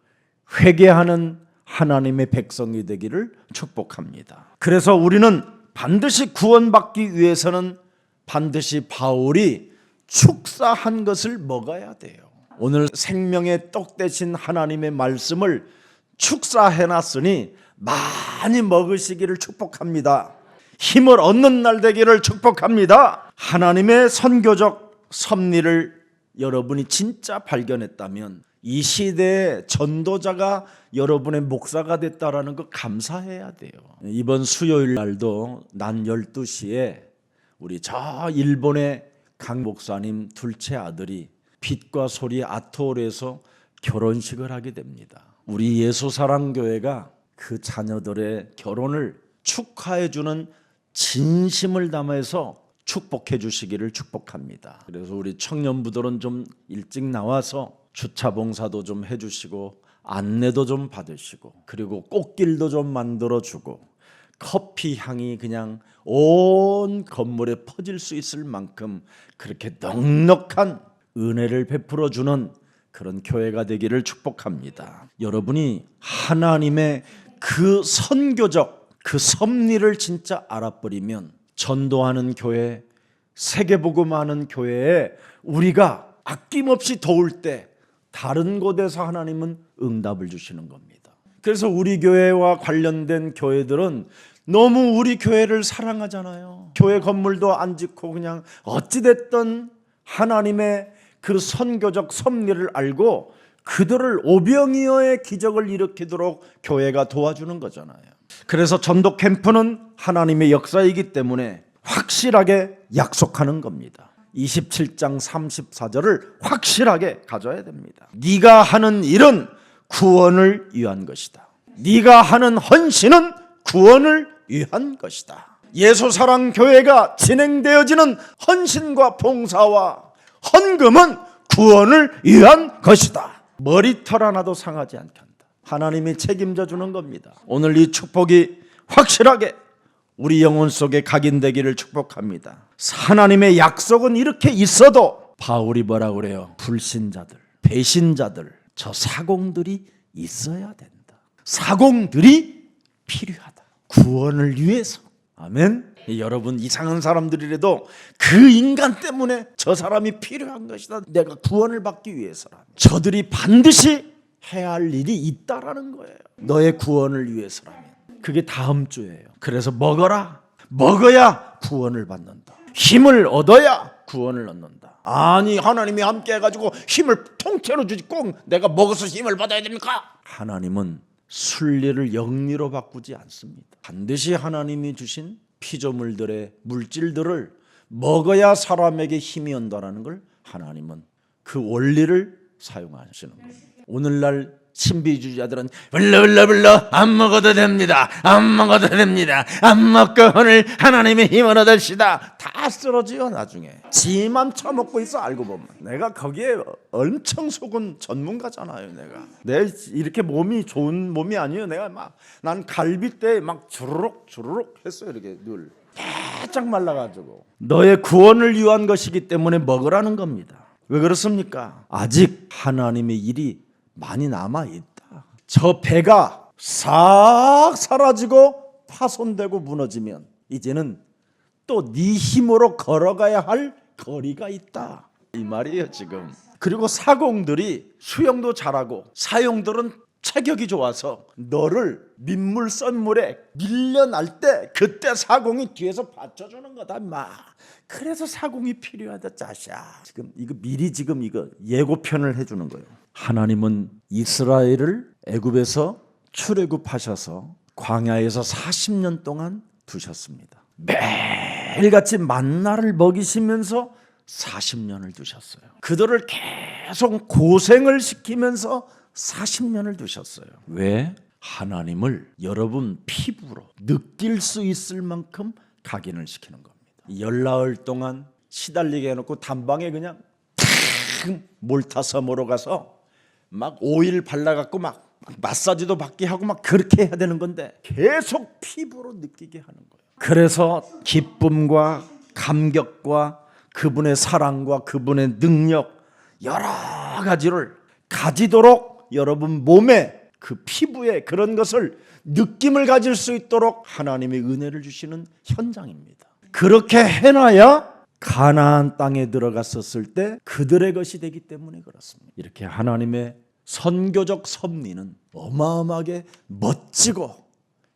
회개하는 하나님의 백성이 되기를 축복합니다. 그래서 우리는 반드시 구원받기 위해서는 반드시 바울이 축사한 것을 먹어야 돼요. 오늘 생명의 떡 대신 하나님의 말씀을 축사해놨으니 많이 먹으시기를 축복합니다. 힘을 얻는 날 되기를 축복합니다. 하나님의 선교적 섭리를 여러분이 진짜 발견했다면 이 시대의 전도자가 여러분의 목사가 됐다라는 거 감사해야 돼요. 이번 수요일 날도 낮 12시에 우리 저 일본의 강 목사님 둘째 아들이 빛과 소리 아트홀에서 결혼식을 하게 됩니다. 우리 예수사랑교회가 그 자녀들의 결혼을 축하해주는 진심을 담아서 축복해 주시기를 축복합니다. 그래서 우리 청년부들은 좀 일찍 나와서 주차 봉사도 좀 해주시고 안내도 좀 받으시고 그리고 꽃길도 좀 만들어주고 커피 향이 그냥 온 건물에 퍼질 수 있을 만큼 그렇게 넉넉한 은혜를 베풀어 주는 그런 교회가 되기를 축복합니다. 여러분이 하나님의 그 선교적 그 섭리를 진짜 알아버리면 전도하는 교회, 세계복음하는 교회에 우리가 아낌없이 도울 때 다른 곳에서 하나님은 응답을 주시는 겁니다. 그래서 우리 교회와 관련된 교회들은 너무 우리 교회를 사랑하잖아요. 교회 건물도 안 짓고 그냥 어찌됐든 하나님의 그 선교적 섭리를 알고 그들을 오병이어의 기적을 일으키도록 교회가 도와주는 거잖아요. 그래서 전도 캠프는 하나님의 역사이기 때문에 확실하게 약속하는 겁니다. 27장 34절을 확실하게 가져야 됩니다. 네가 하는 일은 구원을 위한 것이다. 네가 하는 헌신은 구원을 위한 것이다. 예수사랑교회가 진행되어지는 헌신과 봉사와 헌금은 구원을 위한 것이다. 머리털 하나도 상하지 않게 한다. 하나님이 책임져 주는 겁니다. 오늘 이 축복이 확실하게 우리 영혼 속에 각인되기를 축복합니다. 하나님의 약속은 이렇게 있어도 바울이 뭐라 그래요? 불신자들, 배신자들, 저 사공들이 있어야 된다. 사공들이 필요하다. 구원을 위해서. 아멘. 여러분 이상한 사람들이라도 그 인간 때문에 저 사람이 필요한 것이다. 내가 구원을 받기 위해서라. 저들이 반드시 해야 할 일이 있다라는 거예요. 너의 구원을 위해서라면. 그게 다음 주예요. 그래서 먹어라. 먹어야 구원을 받는다. 힘을 얻어야 구원을 얻는다. 아니 하나님이 함께 해가지고 힘을 통째로 주지 꼭 내가 먹어서 힘을 받아야 됩니까? 하나님은 순리를 영리로 바꾸지 않습니다. 반드시 하나님이 주신 피조물들의 물질들을 먹어야 사람에게 힘이 온다는 걸 하나님은 그 원리를 사용하시는 겁니다. 오늘날 신비주의자들은 불러 안 먹어도 됩니다. 안 먹어도 됩니다. 안 먹고 오늘 하나님의 힘을 얻읍시다. 다 쓰러져요 나중에. 지만 처먹고 있어. 알고 보면 내가 거기에 엄청 속은 전문가잖아요. 내가 이렇게 몸이 좋은 몸이 아니에요. 내가 난 갈비 때 막 주르륵 했어요. 이렇게 늘 바짝 말라가지고. 너의 구원을 위한 것이기 때문에 먹으라는 겁니다. 왜 그렇습니까? 아직 하나님의 일이 많이 남아있다. 저 배가 싹 사라지고 파손되고 무너지면 이제는 또 네 힘으로 걸어가야 할 거리가 있다. 이 말이에요 지금. 그리고 사공들이 수영도 잘하고 사용들은 체격이 좋아서 너를 민물 썬물에 밀려날 때 그때 사공이 뒤에서 받쳐주는 거다. 그래서 사공이 필요하다. 짜샤. 지금 이거 미리 지금 이거 예고편을 해주는 거예요. 하나님은 이스라엘을 애굽에서 출애굽하셔서 광야에서 40년 동안 두셨습니다. 매일같이 만나를 먹이시면서 40년을 두셨어요. 그들을 계속 고생을 시키면서 40년을 두셨어요. 왜? 하나님을 여러분 피부로 느낄 수 있을 만큼 각인을 시키는 겁니다. 열나흘 동안 시달리게 해놓고 단방에 그냥 몰타서 모러 가서 막 오일 발라갖고 막 마사지도 받게 하고 막 그렇게 해야 되는 건데 계속 피부로 느끼게 하는 거예요. 그래서 기쁨과 감격과 그분의 사랑과 그분의 능력 여러 가지를 가지도록 여러분 몸에 그 피부에 그런 것을 느낌을 가질 수 있도록 하나님의 은혜를 주시는 현장입니다. 그렇게 해놔야 가나안 땅에 들어갔었을 때 그들의 것이 되기 때문에 그렇습니다. 이렇게 하나님의 선교적 섭리는 어마어마하게 멋지고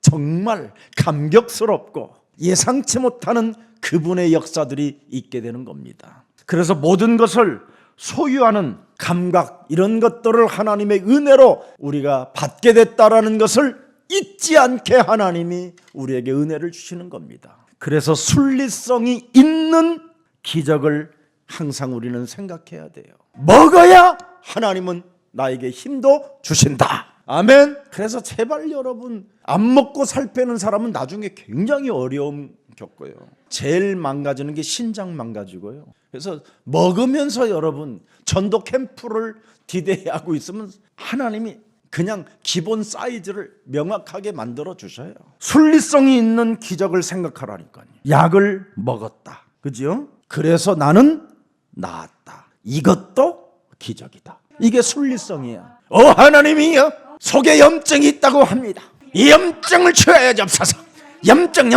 정말 감격스럽고 예상치 못하는 그분의 역사들이 있게 되는 겁니다. 그래서 모든 것을 소유하는 감각, 이런 것들을 하나님의 은혜로 우리가 받게 됐다라는 것을 잊지 않게 하나님이 우리에게 은혜를 주시는 겁니다. 그래서 순리성이 있는 기적을 항상 우리는 생각해야 돼요. 먹어야 하나님은 나에게 힘도 주신다. 아멘. 그래서 제발 여러분, 안 먹고 살 빼는 사람은 나중에 굉장히 어려움 겪어요. 제일 망가지는 게 신장 망가지고요. 그래서 먹으면서 여러분 전도 캠프를 디데이하고 있으면 하나님이 그냥 기본 사이즈를 명확하게 만들어 주셔요. 순리성이 있는 기적을 생각하라니까요. 약을 먹었다, 그죠? 그래서 나는 나았다. 이것도 기적이다. 이게 순리성이야. 하나님이요, 속에 염증이 있다고 합니다. 이 염증을 치워야 잡사서. 염증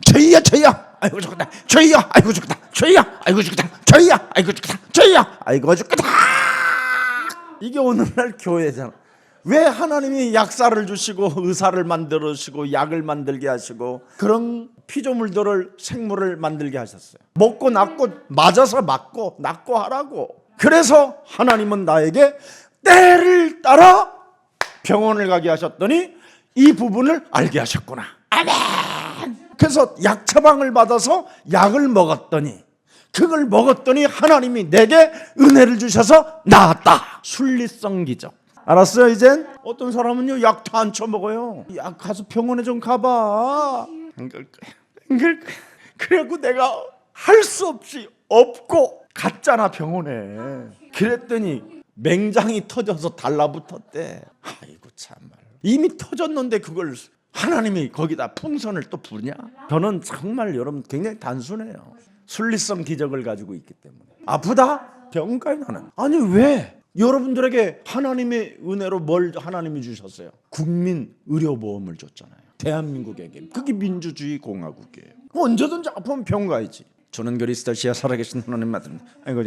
저희야 아이고 죽겠다, 저희야 아이고 죽겠다, 저희야 아이고 죽겠다, 저희야 아이고 죽겠다, 저희야 아이고 죽겠다. 이게 오늘날 교회잖아. 왜 하나님이 약사를 주시고 의사를 만들어 주시고 약을 만들게 하시고 그런 피조물들을, 생물을 만들게 하셨어요? 먹고 낫고, 맞아서 맞고 낫고 하라고. 그래서 하나님은 나에게 때를 따라 병원을 가게 하셨더니 이 부분을 알게 하셨구나. 아멘. 그래서 약 처방을 받아서 약을 먹었더니, 그걸 먹었더니 하나님이 내게 은혜를 주셔서 나았다. 순리성 기적. 알았어요? 이젠 어떤 사람은요 약도 안 쳐먹어요. 약 가서 병원에 좀 가봐. 안 갈 거야. 그래갖고 내가 할 수 없이 없고 갔잖아 병원에. 그랬더니 맹장이 터져서 달라붙었대. 아이고 참말. 이미 터졌는데 그걸 하나님이 거기다 풍선을 또 부냐? 저는 정말 여러분 굉장히 단순해요. 순리성 기적을 가지고 있기 때문에. 아프다? 병원 가요 나는. 아니 왜? 여러분들에게 하나님의 은혜로 뭘 하나님이 주셨어요? 국민 의료보험을 줬잖아요. 대한민국에게. 그게 민주주의 공화국이에요. 언제든지 아프면 병원 가야지. 저는 그리스도시야 살아계신 하나님 맞습니다. 아이고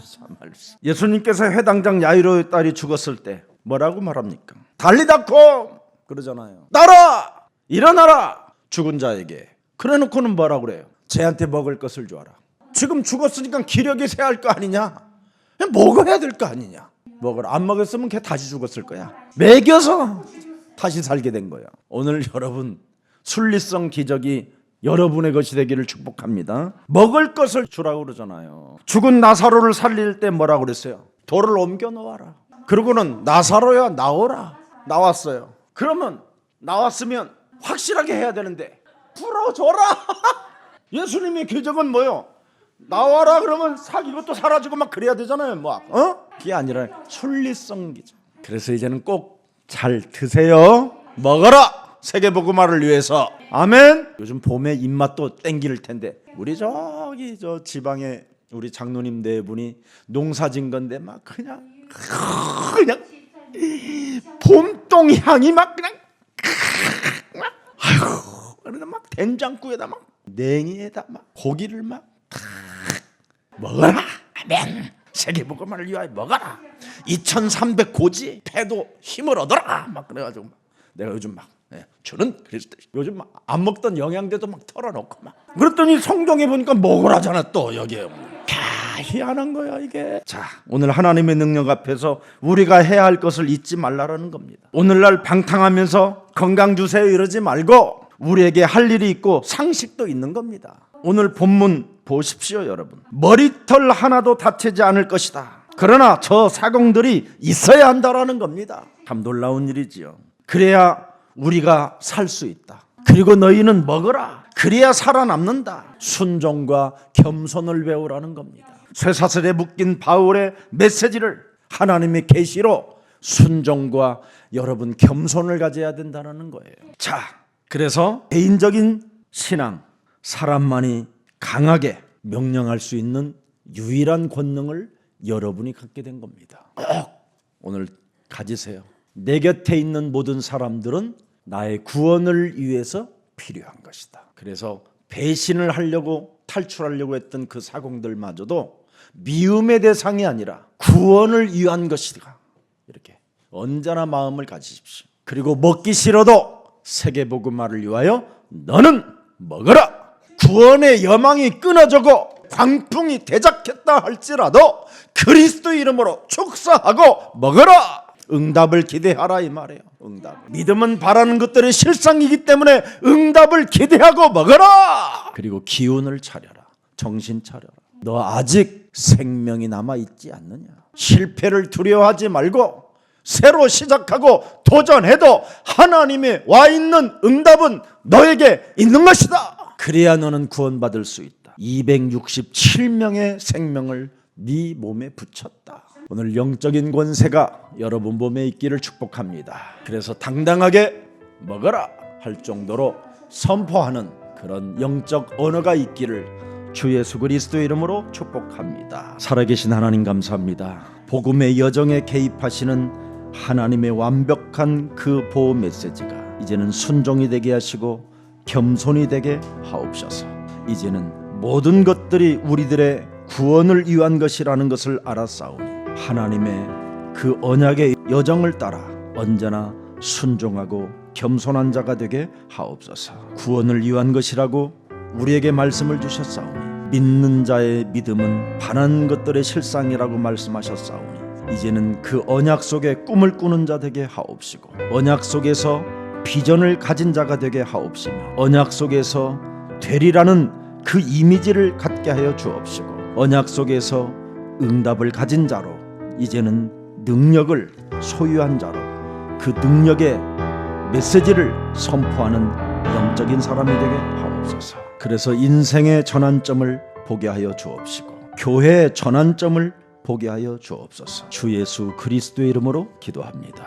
참말. 예수님께서 회당장 야이로의 딸이 죽었을 때 뭐라고 말합니까? 달리다코 그러잖아요. 따라 일어나라 죽은 자에게. 그래놓고는 뭐라고 그래요? 쟤한테 먹을 것을 줘라. 지금 죽었으니까 기력이 쇠할 거 아니냐? 먹어야 될 거 아니냐? 먹으라. 안 먹었으면 걔 다시 죽었을 거야. 먹여서 다시 살게 된 거야. 오늘 여러분 순리성 기적이 여러분의 것이 되기를 축복합니다. 먹을 것을 주라고 그러잖아요. 죽은 나사로를 살릴 때 뭐라고 그랬어요? 돌을 옮겨 놓아라. 그러고는 나사로야 나오라. 나왔어요. 그러면 나왔으면 확실하게 해야 되는데 풀어줘라. 예수님의 기적은 뭐요? 나와라 그러면 이것도 사라지고 막 그래야 되잖아요. 그게 아니라 순리성 기적. 그래서 이제는 꼭 잘 드세요. 먹어라. 세계복음화를 위해서. 아멘. 요즘 봄에 입맛도 땡길 텐데 우리 저 지방에 우리 장로님 네 분이 농사진 건데 막 그냥 봄동 향이 막 그냥 아이고 막 된장국에다 막 냉이에다 막 고기를 막 먹어라. 아멘. 세계복음화를 위하여 먹어라. 2300고지 패도 힘을 얻어라. 막 그래가지고 내가 요즘 막 저는 그리스도 요즘 막 안 먹던 영양제도 막 털어놓고 막 그랬더니 성경에 보니까 먹으라잖아. 또 여기에 희한한 거야 이게. 자, 오늘 하나님의 능력 앞에서 우리가 해야 할 것을 잊지 말라라는 겁니다. 오늘날 방탕하면서 건강 주세요 이러지 말고 우리에게 할 일이 있고 상식도 있는 겁니다. 오늘 본문 보십시오 여러분. 머리털 하나도 다치지 않을 것이다. 그러나 저 사공들이 있어야 한다라는 겁니다. 참 놀라운 일이지요. 그래야 우리가 살 수 있다. 그리고 너희는 먹어라. 그래야 살아남는다. 순종과 겸손을 배우라는 겁니다. 쇠사슬에 묶인 바울의 메시지를 하나님의 계시로 순종과 여러분 겸손을 가져야 된다는 거예요. 자, 그래서 개인적인 신앙, 사람만이 강하게 명령할 수 있는 유일한 권능을 여러분이 갖게 된 겁니다. 꼭 오늘 가지세요. 내 곁에 있는 모든 사람들은 나의 구원을 위해서 필요한 것이다. 그래서 배신을 하려고 탈출하려고 했던 그 사공들마저도 미움의 대상이 아니라 구원을 위한 것이다. 이렇게 언제나 마음을 가지십시오. 그리고 먹기 싫어도 세계복음화를 위하여 너는 먹어라. 구원의 여망이 끊어지고 광풍이 대작했다 할지라도 그리스도 이름으로 축사하고 먹어라. 응답을 기대하라 이 말이에요. 응답. 믿음은 바라는 것들의 실상이기 때문에 응답을 기대하고 먹어라. 그리고 기운을 차려라. 정신 차려라. 너 아직 생명이 남아 있지 않느냐. 실패를 두려워하지 말고 새로 시작하고 도전해도 하나님의 와 있는 응답은 너에게 있는 것이다. 그래야 너는 구원받을 수 있다. 267명의 생명을 네 몸에 붙였다. 오늘 영적인 권세가 여러분 몸에 있기를 축복합니다. 그래서 당당하게 먹어라 할 정도로 선포하는 그런 영적 언어가 있기를 주 예수 그리스도의 이름으로 축복합니다. 살아계신 하나님 감사합니다. 복음의 여정에 개입하시는 하나님의 완벽한 그 보호 메시지가 이제는 순종이 되게 하시고 겸손이 되게 하옵소서. 이제는 모든 것들이 우리들의 구원을 위한 것이라는 것을 알았사오니 하나님의 그 언약의 여정을 따라 언제나 순종하고 겸손한 자가 되게 하옵소서. 구원을 위한 것이라고 우리에게 말씀을 주셨사오니 믿는 자의 믿음은 바라는 것들의 실상이라고 말씀하셨사오니 이제는 그 언약 속에 꿈을 꾸는 자 되게 하옵시고 언약 속에서 비전을 가진 자가 되게 하옵시며 언약 속에서 되리라는 그 이미지를 갖게 하여 주옵시고 언약 속에서 응답을 가진 자로 이제는 능력을 소유한 자로 그 능력의 메시지를 선포하는 영적인 사람이 되게 하옵소서. 그래서 인생의 전환점을 보게 하여 주옵시고 교회의 전환점을 보게 하여 주옵소서. 주 예수 그리스도의 이름으로 기도합니다.